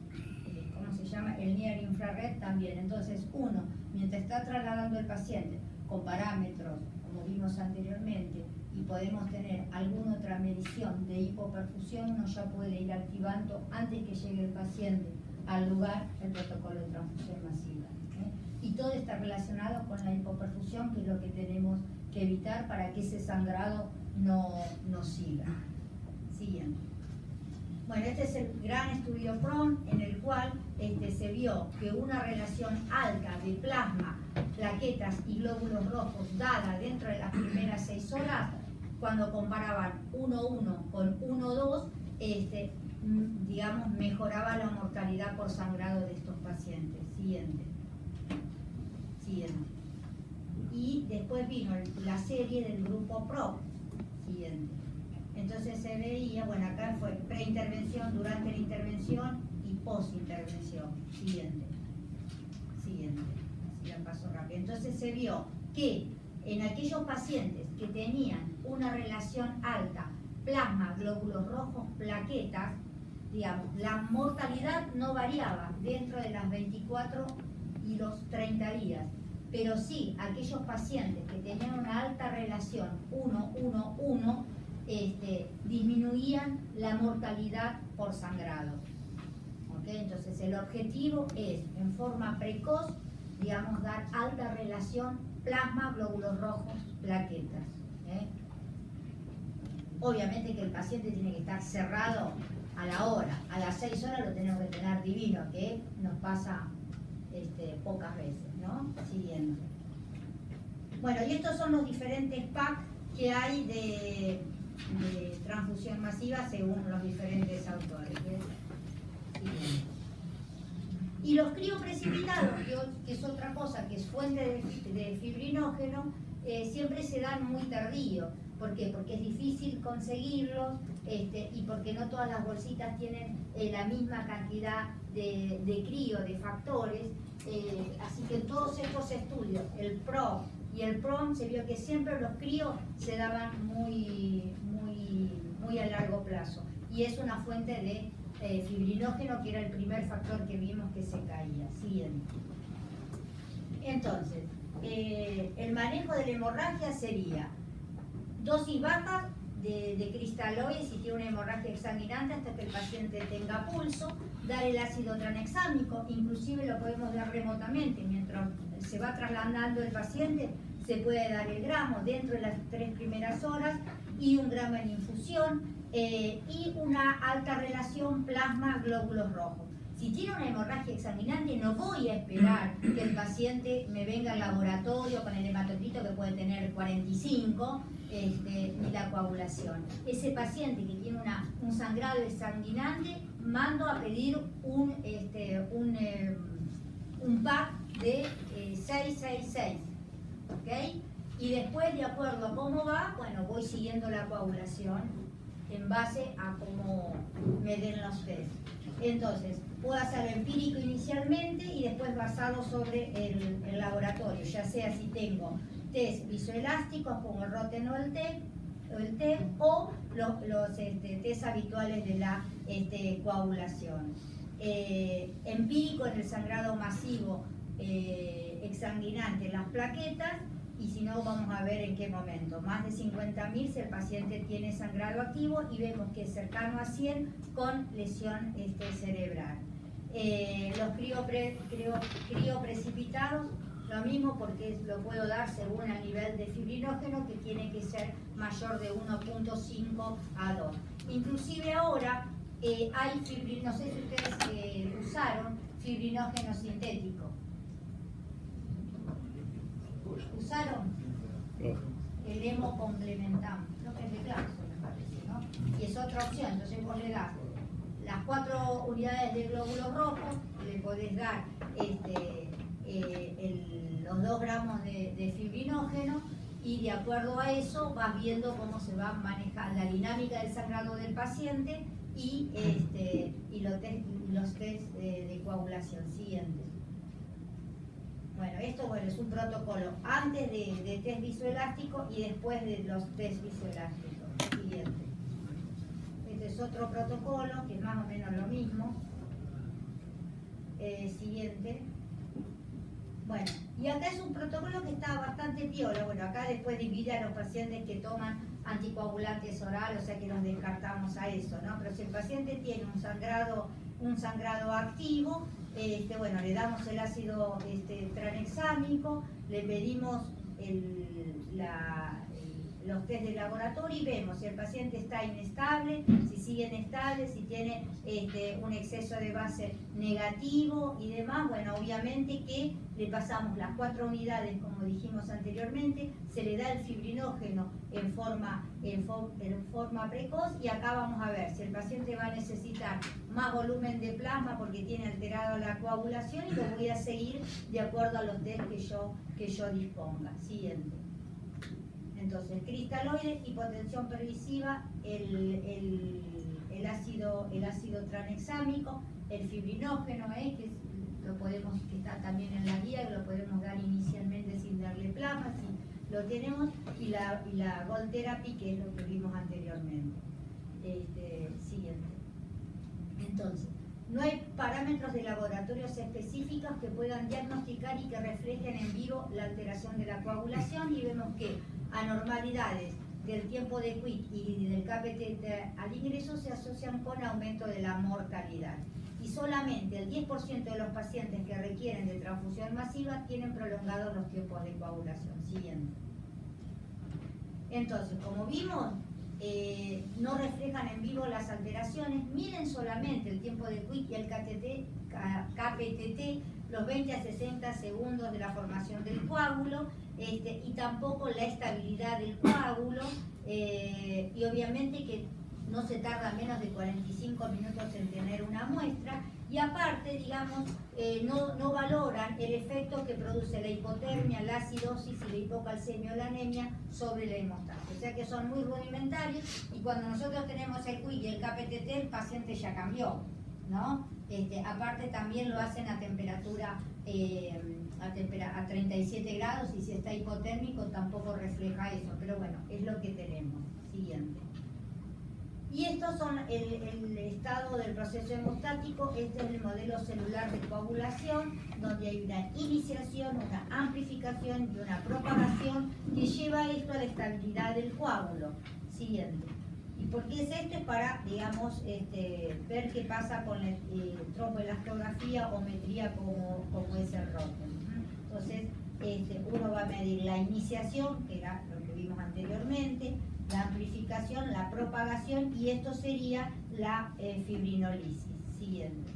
¿cómo se llama? El Near Infrared también. Entonces uno, mientras está trasladando el paciente con parámetros, como vimos anteriormente, y podemos tener alguna otra medición de hipoperfusión, uno ya puede ir activando antes que llegue el paciente al lugar el protocolo de transfusión masiva. Y todo está relacionado con la hipoperfusión, que es lo que tenemos que evitar para que ese sangrado no siga. Siguiente. Bueno, este es el gran estudio PROM, en el cual se vio que una relación alta de plasma, plaquetas y glóbulos rojos dada dentro de las primeras 6 horas, cuando comparaban 1-1 con 1-2, digamos, mejoraba la mortalidad por sangrado de estos pacientes. Siguiente. Y después vino la serie del grupo PRO. Siguiente. Entonces se veía, bueno, acá fue preintervención, durante la intervención y postintervención. Siguiente. Así la paso rápido. Entonces se vio que en aquellos pacientes que tenían una relación alta, plasma, glóbulos rojos, plaquetas, digamos, la mortalidad no variaba dentro de las 24 y los 30 días, pero sí aquellos pacientes que tenían una alta relación 1-1-1, disminuían la mortalidad por sangrado. ¿Okay? Entonces el objetivo es, en forma precoz, digamos, dar alta relación plasma, glóbulos rojos, plaquetas. Obviamente que el paciente tiene que estar cerrado a la hora, a las 6 horas lo tenemos que tener divino, que nos pasa pocas veces, ¿no? Siguiente. Bueno, y estos son los diferentes packs que hay de transfusión masiva según los diferentes autores. Y los crioprecipitados, que es otra cosa, que es fuente de fibrinógeno, siempre se dan muy tardío. ¿Por qué? Porque es difícil conseguirlos y porque no todas las bolsitas tienen la misma cantidad de crío, de factores. Así que en todos estos estudios, el PRO y el PROM, se vio que siempre los críos se daban muy a largo plazo. Y es una fuente de fibrinógeno, que era el primer factor que vimos que se caía. Siguiente. Entonces, el manejo de la hemorragia sería dosis baja de cristaloides si tiene una hemorragia exsanguinante hasta que el paciente tenga pulso, dar el ácido tranexámico, inclusive lo podemos dar remotamente, mientras se va trasladando el paciente se puede dar el gramo dentro de las 3 primeras horas y 1 gramo en infusión y una alta relación plasma-glóbulos rojos. Si tiene una hemorragia exsanguinante, no voy a esperar que el paciente me venga al laboratorio con el hematocrito que puede tener 45 y la coagulación. Ese paciente que tiene un sangrado exsanguinante, mando a pedir un pack de 666, ¿ok? Y después, de acuerdo a cómo va, bueno, voy siguiendo la coagulación en base a cómo me den los test. Entonces, puedo hacer empírico inicialmente y después basado sobre el laboratorio, ya sea si tengo test visoelásticos como el Roten o el TEP o los test habituales de la coagulación. Empírico en el sangrado masivo exsanguinante, las plaquetas, y si no, vamos a ver en qué momento. Más de 50.000 si el paciente tiene sangrado activo y vemos que es cercano a 100 con lesión cerebral. Los crioprecipitados, lo mismo, porque lo puedo dar según el nivel de fibrinógeno, que tiene que ser mayor de 1.5 a 2. Inclusive ahora hay no sé si ustedes usaron fibrinógeno sintético. ¿Usaron? El hemo complementamos, creo que es de Clarkson. otra opción. Entonces vos le das las 4 unidades de glóbulos rojos, le podés dar los 2 gramos de fibrinógeno, y de acuerdo a eso vas viendo cómo se va a manejar la dinámica del sangrado del paciente y los test de coagulación siguientes. Bueno, esto es un protocolo antes de test viscoelástico y después de los test viscoelásticos. Siguiente. Este es otro protocolo que es más o menos lo mismo. Siguiente. Bueno, y acá es un protocolo que está bastante piola. Bueno, acá después divide a los pacientes que toman anticoagulantes oral, o sea que los descartamos a eso, ¿no? Pero si el paciente tiene un sangrado activo, bueno, le damos el ácido tranexámico, le pedimos los test de laboratorio y vemos si el paciente está inestable, si sigue inestable, si tiene un exceso de base negativo y demás. Bueno, obviamente que le pasamos las 4 unidades, como dijimos anteriormente, se le da el fibrinógeno en forma precoz, y acá vamos a ver si el paciente va a necesitar más volumen de plasma porque tiene alterado la coagulación, y lo voy a seguir de acuerdo a los test que yo disponga. Siguiente. Entonces, cristaloides, hipotensión pervasiva, el ácido tranexámico, el fibrinógeno, que está también en la guía, que lo podemos dar inicialmente sin darle plasma, si lo tenemos, y la Gold Therapy, que es lo que vimos anteriormente. Siguiente. Entonces, no hay parámetros de laboratorios específicos que puedan diagnosticar y que reflejen en vivo la alteración de la coagulación, y vemos que anormalidades del tiempo de quit y del KPT al ingreso se asocian con aumento de la mortalidad. Y solamente el 10% de los pacientes que requieren de transfusión masiva tienen prolongados los tiempos de coagulación. Siguiente. Entonces, como vimos, no reflejan en vivo las alteraciones. Miren solamente el tiempo de quit y el KPTT, los 20 a 60 segundos de la formación del coágulo, y tampoco la estabilidad del coágulo, y obviamente que no se tarda menos de 45 minutos en tener una muestra, y aparte, digamos, no valoran el efecto que produce la hipotermia, la acidosis y la hipocalcemia o la anemia sobre la hemostasia. O sea que son muy rudimentarios, y cuando nosotros tenemos el QI y el KPTT, el paciente ya cambió, ¿no? Aparte también lo hacen a temperatura a 37 grados, y si está hipotérmico tampoco refleja eso, pero bueno, es lo que tenemos. Siguiente. Y estos son el estado del proceso hemostático. Este es el modelo celular de coagulación, donde hay una iniciación, una amplificación y una propagación que lleva esto a la estabilidad del coágulo. Siguiente. ¿Y por qué es esto? Es para, digamos, ver qué pasa con la tromboelastografía o metría como es el Rotem. Entonces, uno va a medir la iniciación, que era lo que vimos anteriormente, la amplificación, la propagación, y esto sería la fibrinolisis. Siguiente.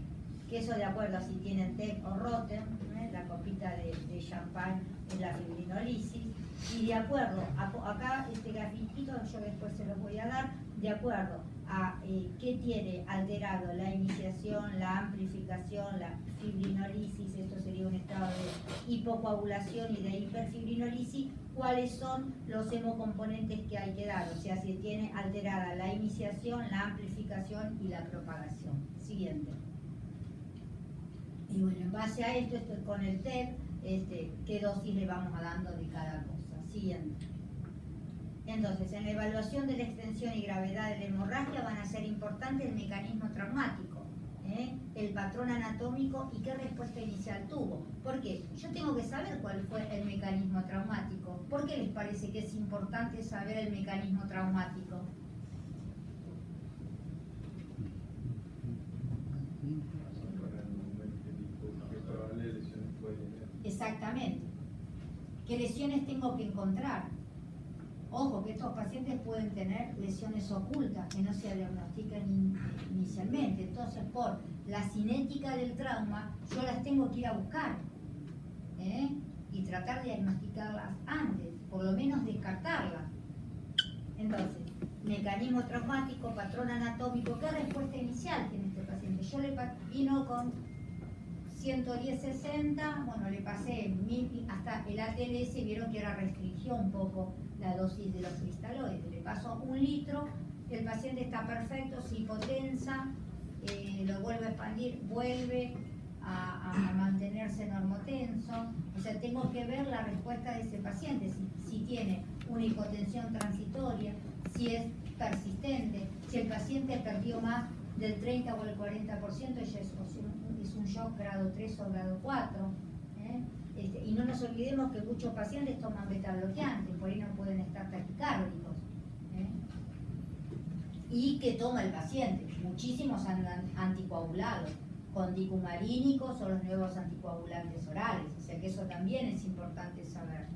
Que eso de acuerdo a si tienen TEP o Rotem, la copita de champán es la fibrinolisis, y de acuerdo acá este grafiquito yo después se los voy a dar, de acuerdo a qué tiene alterado la iniciación, la amplificación, la fibrinolisis, esto sería un estado de hipocoagulación y de hiperfibrinolisis, cuáles son los hemocomponentes que hay que dar, o sea, si tiene alterada la iniciación, la amplificación y la propagación. Siguiente. Y bueno, en base a esto con el TEP, qué dosis le vamos dando de cada cosa. Siguiente. Entonces, en la evaluación de la extensión y gravedad de la hemorragia van a ser importantes el mecanismo traumático, el patrón anatómico y qué respuesta inicial tuvo. ¿Por qué? Yo tengo que saber cuál fue el mecanismo traumático. ¿Por qué les parece que es importante saber el mecanismo traumático? Exactamente. ¿Qué lesiones tengo que encontrar? Ojo, que estos pacientes pueden tener lesiones ocultas que no se diagnostican inicialmente. Entonces, por la cinética del trauma, yo las tengo que ir a buscar, y tratar de diagnosticarlas antes, por lo menos descartarlas. Entonces, mecanismo traumático, patrón anatómico. ¿Qué respuesta inicial tiene este paciente? Vino con 110-60, bueno, le pasé hasta el ATLS, vieron que ahora restringió un poco la dosis de los cristaloides. Le paso 1 litro, el paciente está perfecto, se hipotensa, lo vuelve a expandir, vuelve a mantenerse normotenso. O sea, tengo que ver la respuesta de ese paciente, si tiene una hipotensión transitoria, si es persistente, si el paciente perdió más del 30 o el 40%, ya es un shock grado 3 o grado 4. Y no nos olvidemos que muchos pacientes toman beta-bloqueantes, por ahí no pueden estar taquicárdicos. Y que toma el paciente, muchísimos andan anticoagulados, con dicumarínicos o los nuevos anticoagulantes orales, o sea que eso también es importante saber.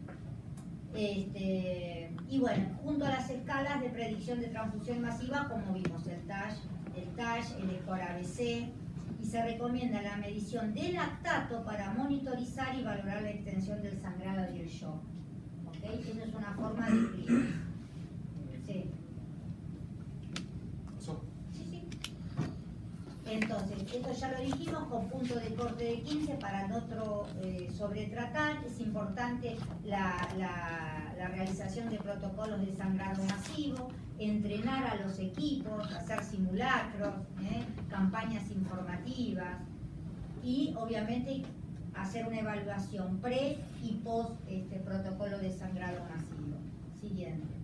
Y bueno, junto a las escalas de predicción de transfusión masiva, como vimos, el TASH, el ECOR ABC, y se recomienda la medición del lactato para monitorizar y valorar la extensión del sangrado y el shock. ¿Okay? Esa es una forma de explicar. Sí. Entonces, esto ya lo dijimos, con punto de corte de 15 para no sobretratar. Es importante la realización de protocolos de sangrado masivo, entrenar a los equipos, hacer simulacros, campañas informativas y obviamente hacer una evaluación pre y post protocolo de sangrado masivo. Siguiente.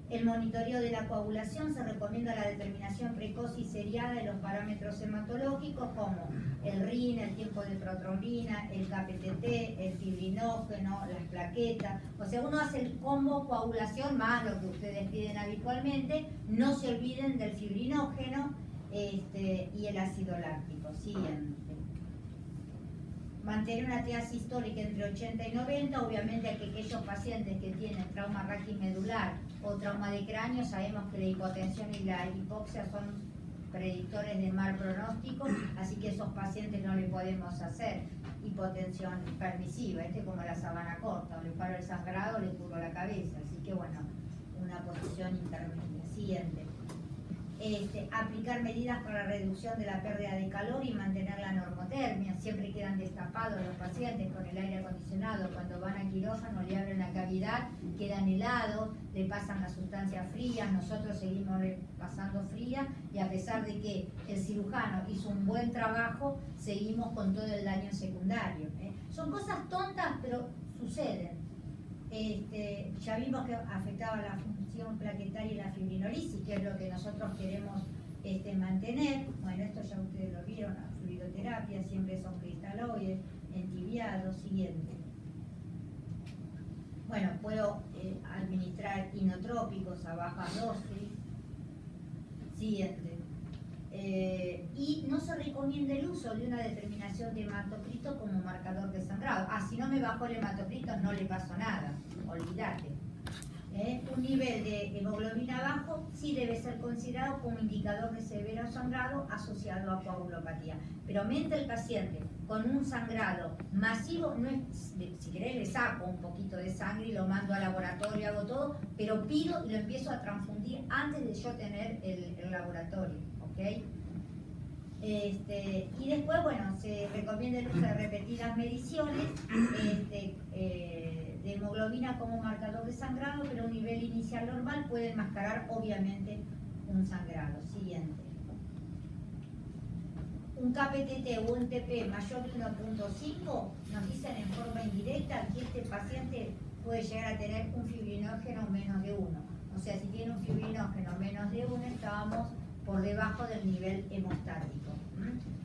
El monitoreo de la coagulación: se recomienda la determinación precoz y seriada de los parámetros hematológicos como el RIN, el tiempo de protrombina, el KPTT, el fibrinógeno, las plaquetas. O sea, uno hace el combo coagulación más lo que ustedes piden habitualmente. No se olviden del fibrinógeno y el ácido láctico. Siguiente. Mantener una TEA sistólica entre 80 y 90, obviamente aquellos pacientes que tienen trauma raquimedular o trauma de cráneo, sabemos que la hipotensión y la hipoxia son predictores de mal pronóstico, así que a esos pacientes no le podemos hacer hipotensión permisiva, como la sabana corta, o le paro el sangrado o le cubro la cabeza, así que bueno, una posición intermedia. Siguiente. Aplicar medidas para la reducción de la pérdida de calor y mantener la normotermia. Siempre quedan destapados los pacientes con el aire acondicionado. Cuando van a quirófano le abren la cavidad, quedan helados, le pasan las sustancias frías, nosotros seguimos pasando fría y a pesar de que el cirujano hizo un buen trabajo, seguimos con todo el daño secundario. Son cosas tontas, pero suceden. Ya vimos que afectaba la función plaquetaria y la fibrinolisis, que es lo que nosotros queremos mantener. Bueno, esto ya ustedes lo vieron, la fluidoterapia, siempre son cristaloides, entibiados. Siguiente. Bueno, puedo administrar inotrópicos a baja dosis. Siguiente. Y no se recomienda el uso de una determinación de hematocrito como marcador de sangrado. Si no me bajó el hematocrito no le pasó nada, olvídate. Un nivel de hemoglobina bajo sí debe ser considerado como indicador de severo sangrado asociado a coagulopatía. Pero mientras el paciente con un sangrado masivo, no es, si querés le saco un poquito de sangre y lo mando al laboratorio, hago todo, pero pido y lo empiezo a transfundir antes de yo tener el laboratorio. ¿Okay? Y después, bueno, se recomienda el uso de repetidas mediciones de hemoglobina como marcador de sangrado, pero un nivel inicial normal puede enmascarar obviamente un sangrado. Siguiente. Un KPTT o un TP mayor de 1.5 nos dicen en forma indirecta que este paciente puede llegar a tener un fibrinógeno menos de 1. O sea, si tiene un fibrinógeno menos de 1, estábamos por debajo del nivel hemostático.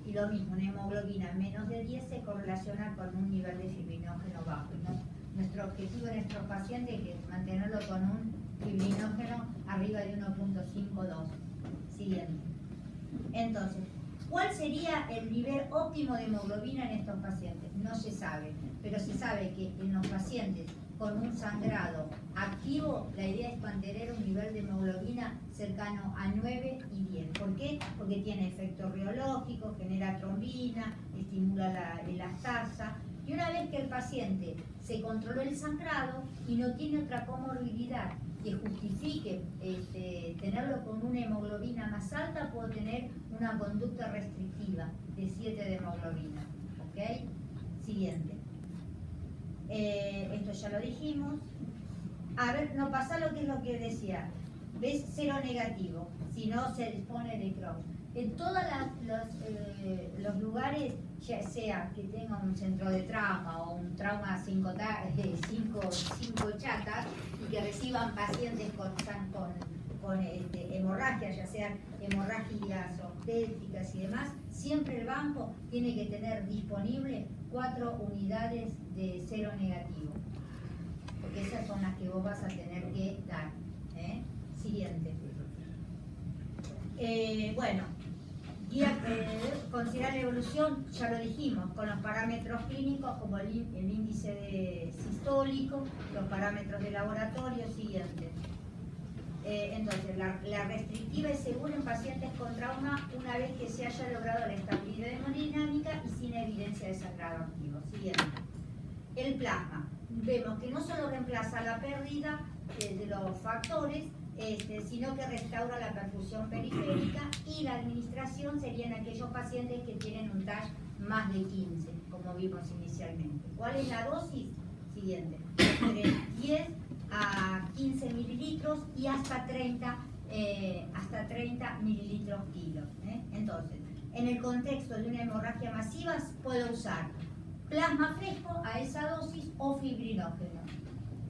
Y lo mismo, una hemoglobina menos de 10 se correlaciona con un nivel de fibrinógeno bajo. Nuestro objetivo en nuestros pacientes es mantenerlo con un fibrinógeno arriba de 1.52. Siguiente. Entonces, ¿cuál sería el nivel óptimo de hemoglobina en estos pacientes? No se sabe, pero se sabe que en los pacientes con un sangrado activo, la idea es mantener un nivel de hemoglobina cercano a 9 y 10. ¿Por qué? Porque tiene efecto reológico, genera trombina, estimula la elastasa Y una vez que el paciente se controló el sangrado y no tiene otra comorbilidad que justifique tenerlo con una hemoglobina más alta, puedo tener una conducta restrictiva de 7 de hemoglobina. ¿Ok? Siguiente. Esto ya lo dijimos. A ver, no pasa lo que es lo que decía. ¿Ves? Cero negativo, si no se dispone de Crohn. En todos los lugares, ya sea que tenga un centro de trauma o un trauma 5 chatas y que reciban pacientes con hemorragias, ya sean hemorragias obstétricas y demás, siempre el banco tiene que tener disponible 4 unidades de cero negativo, porque esas son las que vos vas a tener que dar. Siguiente. Bueno, considerar la evolución, ya lo dijimos, con los parámetros clínicos como el índice sistólico, los parámetros de laboratorio. Siguiente. Entonces, la restrictiva es segura en pacientes con trauma una vez que se haya logrado la estabilidad hemodinámica y sin evidencia de sangrado activo. Siguiente. El plasma. Vemos que no solo reemplaza la pérdida de los factores, sino que restaura la perfusión periférica, y la administración sería en aquellos pacientes que tienen un TASH más de 15, como vimos inicialmente. ¿Cuál es la dosis? Siguiente. Entre 10 a 15 mililitros y hasta 30 mililitros kilo. Entonces, en el contexto de una hemorragia masiva, puedo usar plasma fresco a esa dosis o fibrinógeno,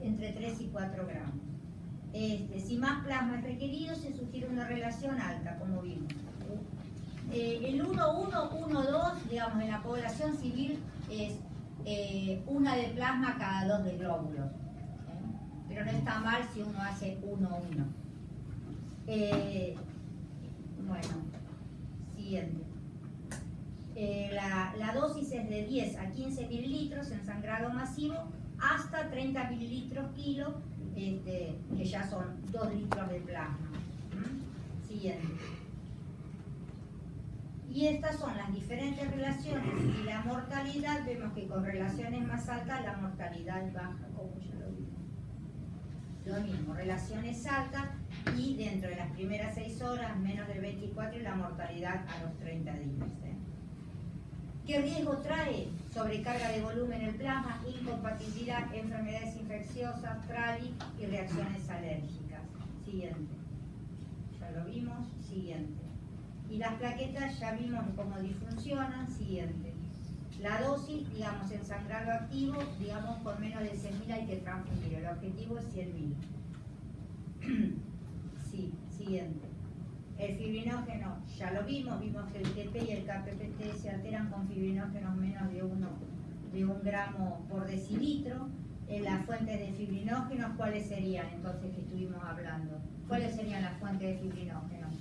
entre 3 y 4 gramos. Si más plasma es requerido, se sugiere una relación alta, como vimos. El 1-1-1-2, digamos, en la población civil es una de plasma cada 2 de glóbulos. Pero no está mal si uno hace 1-1. Bueno, siguiente. La dosis es de 10 a 15 mililitros en sangrado masivo, hasta 30 mililitros kilo, que ya son 2 litros de plasma. Siguiente. Y estas son las diferentes relaciones y la mortalidad. Vemos que con relaciones más altas la mortalidad baja, como ya lo vimos. Lo mismo, relaciones altas, y dentro de las primeras 6 horas, menos de 24, y la mortalidad a los 30 días. ¿Qué riesgo trae? Sobrecarga de volumen en el plasma, incompatibilidad, enfermedades infecciosas, TRALI y reacciones alérgicas. Siguiente. Ya lo vimos. Siguiente. Y las plaquetas ya vimos cómo disfuncionan. Siguiente. La dosis, digamos, en sangrado activo, digamos, por menos de 100.000 hay que transfundir. El objetivo es 100.000. Sí, siguiente. El fibrinógeno, ya lo vimos que el TP y el KPPT se alteran con fibrinógenos menos de 1 gramo por decilitro. Las fuentes de fibrinógenos, ¿cuáles serían entonces que estuvimos hablando? ¿Cuáles serían las fuentes de fibrinógenos?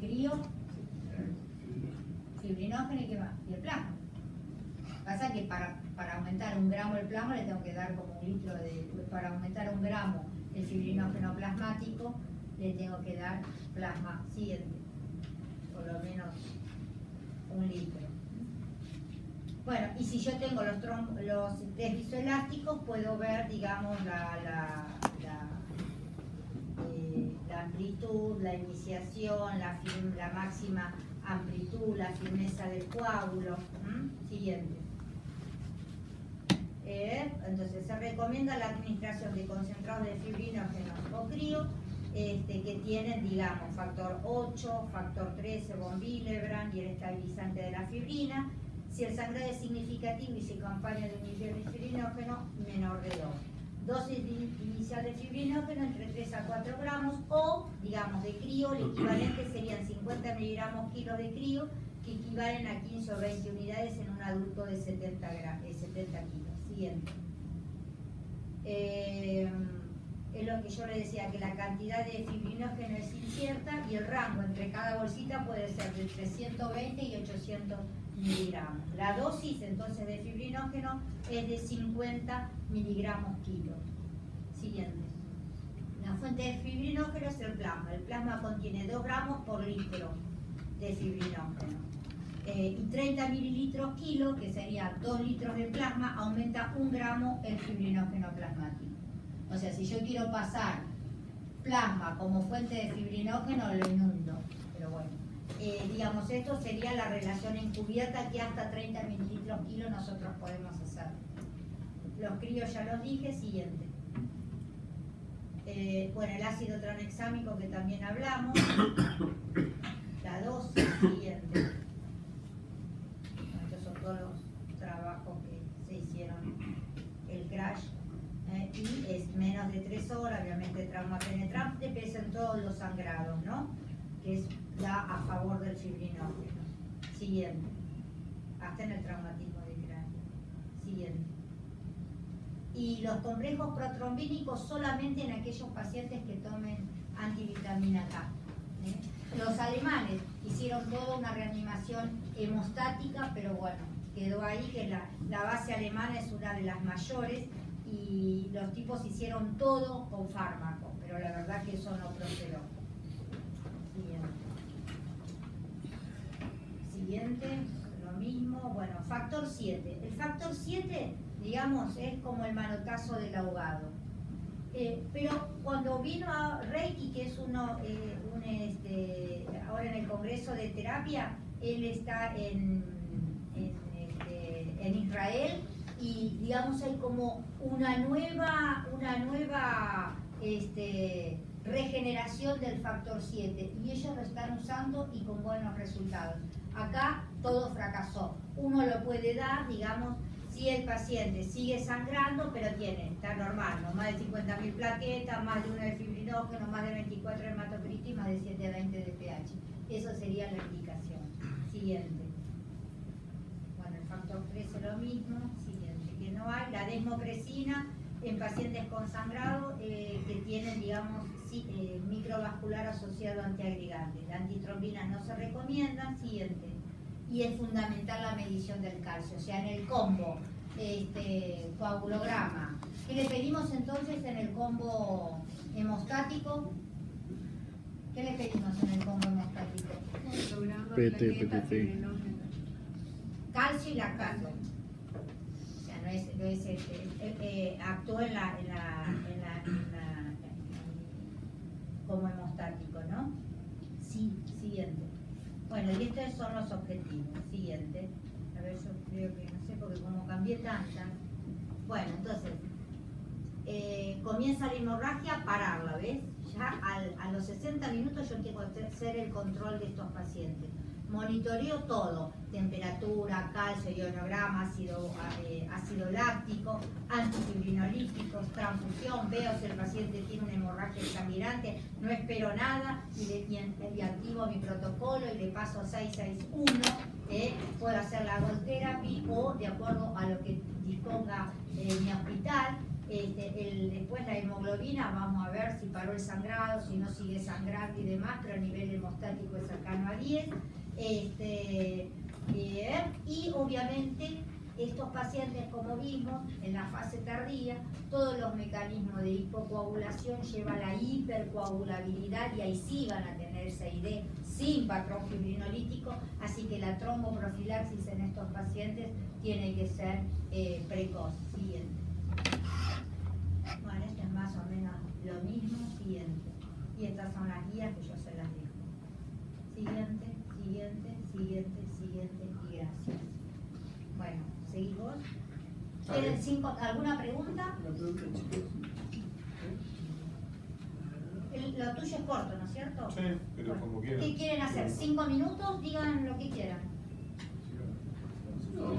Crío, fibrinógeno y qué más, y el plasma. Pasa que para aumentar 1 gramo el plasma le tengo que dar como 1 litro para aumentar 1 gramo el fibrinógeno plasmático le tengo que dar plasma. Siguiente, por lo menos 1 litro. Bueno, y si yo tengo los test visoelásticos, puedo ver, digamos, la amplitud, la iniciación, la máxima amplitud, la firmeza del coágulo. Siguiente. Entonces se recomienda la administración de concentrados de fibrinógenos o crío que tienen, digamos, factor 8, factor 13, von Willebrand y el estabilizante de la fibrina. Si el sangrado es significativo y se acompaña de un nivel de fibrinógeno menor de 2. Dosis inicial de fibrinógeno entre 3 a 4 gramos, o, digamos, de crío, el equivalente serían 50 miligramos kilo de crío, que equivalen a 15 o 20 unidades en un adulto de 70 kilos. Siguiente. Es lo que yo le decía, que la cantidad de fibrinógeno es incierta y el rango entre cada bolsita puede ser de 320 y 800 miligramos. La dosis entonces de fibrinógeno es de 50 miligramos kilo. Siguiente. La fuente de fibrinógeno es el plasma. El plasma contiene 2 gramos por litro de fibrinógeno. y 30 mililitros kilo, que sería 2 litros de plasma, aumenta 1 gramo el fibrinógeno plasmático. O sea, si yo quiero pasar plasma como fuente de fibrinógeno, lo inundo. Pero bueno, digamos, esto sería la relación encubierta que hasta 30 mililitros kilo nosotros podemos hacer. Los críos ya los dije, siguiente. Bueno, el ácido tranexámico que también hablamos. La dosis, siguiente. Estos son todos los trabajos que se hicieron, el crash. Y es menos de 3 horas, obviamente trauma penetrante, pesa en todos los sangrados, ¿no? Que da a favor del fibrinógeno. Siguiente. Hasta en el traumatismo de cráneo. Siguiente. Y los complejos protrombínicos solamente en aquellos pacientes que tomen antivitamina K. Los alemanes hicieron toda una reanimación hemostática, pero bueno, quedó ahí que la base alemana es una de las mayores y los tipos hicieron todo con fármacos, pero la verdad que eso no prosperó. Siguiente, lo mismo, bueno, factor 7. El factor 7, digamos, es como el manotazo del ahogado. Pero cuando vino a Reiki, que es ahora en el Congreso de Terapia, él está en Israel, y digamos hay como una nueva regeneración del factor 7, y ellos lo están usando y con buenos resultados. Acá todo fracasó. Uno lo puede dar, digamos, si el paciente sigue sangrando, pero está normal, ¿no? Más de 50.000 plaquetas, más de 1 de fibrinógeno, más de 24 de hematocritis, más de 7 a 20 de pH. Eso sería la indicación. Siguiente. Bueno, el factor 13 lo mismo. Siguiente, que no hay. La desmopresina en pacientes con sangrado que tienen, digamos, microvascular asociado a antiagregante. La antitrombina no se recomienda. Siguiente. Y es fundamental la medición del calcio, o sea, en el combo coagulograma. ¿Qué le pedimos entonces en el combo hemostático? ¿Qué le pedimos en el combo hemostático? PT. Calcio y lactato. O sea, no es actuó en la como hemostático, ¿no? Sí, siguiente. Bueno, y estos son los objetivos. Siguiente. A ver, yo creo que no sé, porque como cambié tantas. Bueno, entonces, comienza la hemorragia, pararla, ¿ves? Ya a los 60 minutos yo tengo que hacer el control de estos pacientes. Monitoreo todo: temperatura, calcio, ionograma, ácido láctico, antifibrinolíticos, transfusión. Veo si el paciente tiene una hemorragia sangrante, no espero nada y activo mi protocolo y le paso 661. Puedo hacer la gold therapy o de acuerdo a lo que disponga mi hospital. Después la hemoglobina, vamos a ver si paró el sangrado, si no sigue sangrando y demás, pero a nivel hemostático es cercano a 10. Y obviamente estos pacientes, como vimos, en la fase tardía, todos los mecanismos de hipocoagulación llevan a la hipercoagulabilidad y ahí sí van a tener SID sin patrón fibrinolítico, así que la tromboprofilaxis en estos pacientes tiene que ser precoz. Siguiente. Bueno, esto es más o menos lo mismo. Siguiente. Y estas son las guías que yo se las dejo. Siguiente, siguiente, siguiente, siguiente y gracias. Bueno, ¿seguís vos? ¿Tienen alguna pregunta? Una pregunta, chicos. Lo tuyo es corto, ¿no es cierto? Sí, pero Bueno, como quieran. ¿qué quieren hacer? 5 minutos, digan lo que quieran.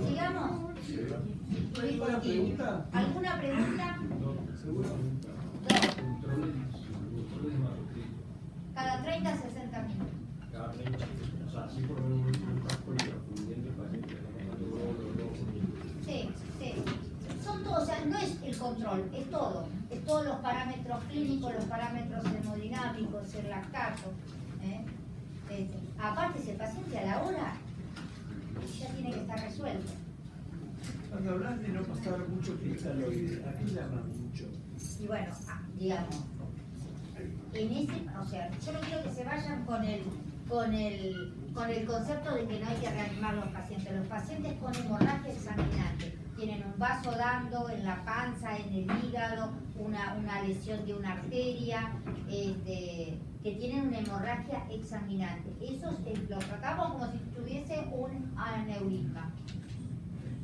¿Sigamos? Muy ¿Alguna cortito. pregunta? ¿Alguna pregunta? ¿Seguro? Cada 30 a 60 minutos. Cada 30, o sea, así por lo menos un frasco y profundiendo el paciente. Sí, sí. Son todos, o sea, no es el control, es todo. Es todos los parámetros clínicos, los parámetros hemodinámicos, el lactato. Aparte, si el paciente a la hora ya tiene que estar resuelto. Cuando hablan de no pasar mucho cristaloide, ¿a qué llaman mucho? Y bueno, digamos, en ese, o sea, yo no quiero que se vayan con el con el concepto de que no hay que reanimar a los pacientes. Los pacientes con hemorragia exsanguinante tienen un vaso dando en la panza, en el hígado, una lesión de una arteria, que tienen una hemorragia exsanguinante. Eso lo tratamos como si tuviese un aneurisma.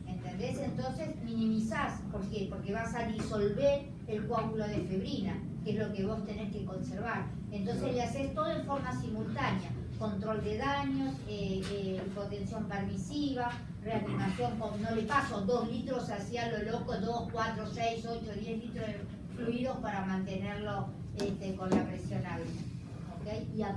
¿Entendés? Entonces minimizás. ¿Por qué? Porque vas a disolver el coágulo de febrina, que es lo que vos tenés que conservar. Entonces le haces todo en forma simultánea. Control de daños, hipotensión permisiva, reanimación con, no le paso 2 litros hacia lo loco, 2, 4, 6, 8, 10 litros de fluidos para mantenerlo con la presión alta. ¿Okay? Y aparte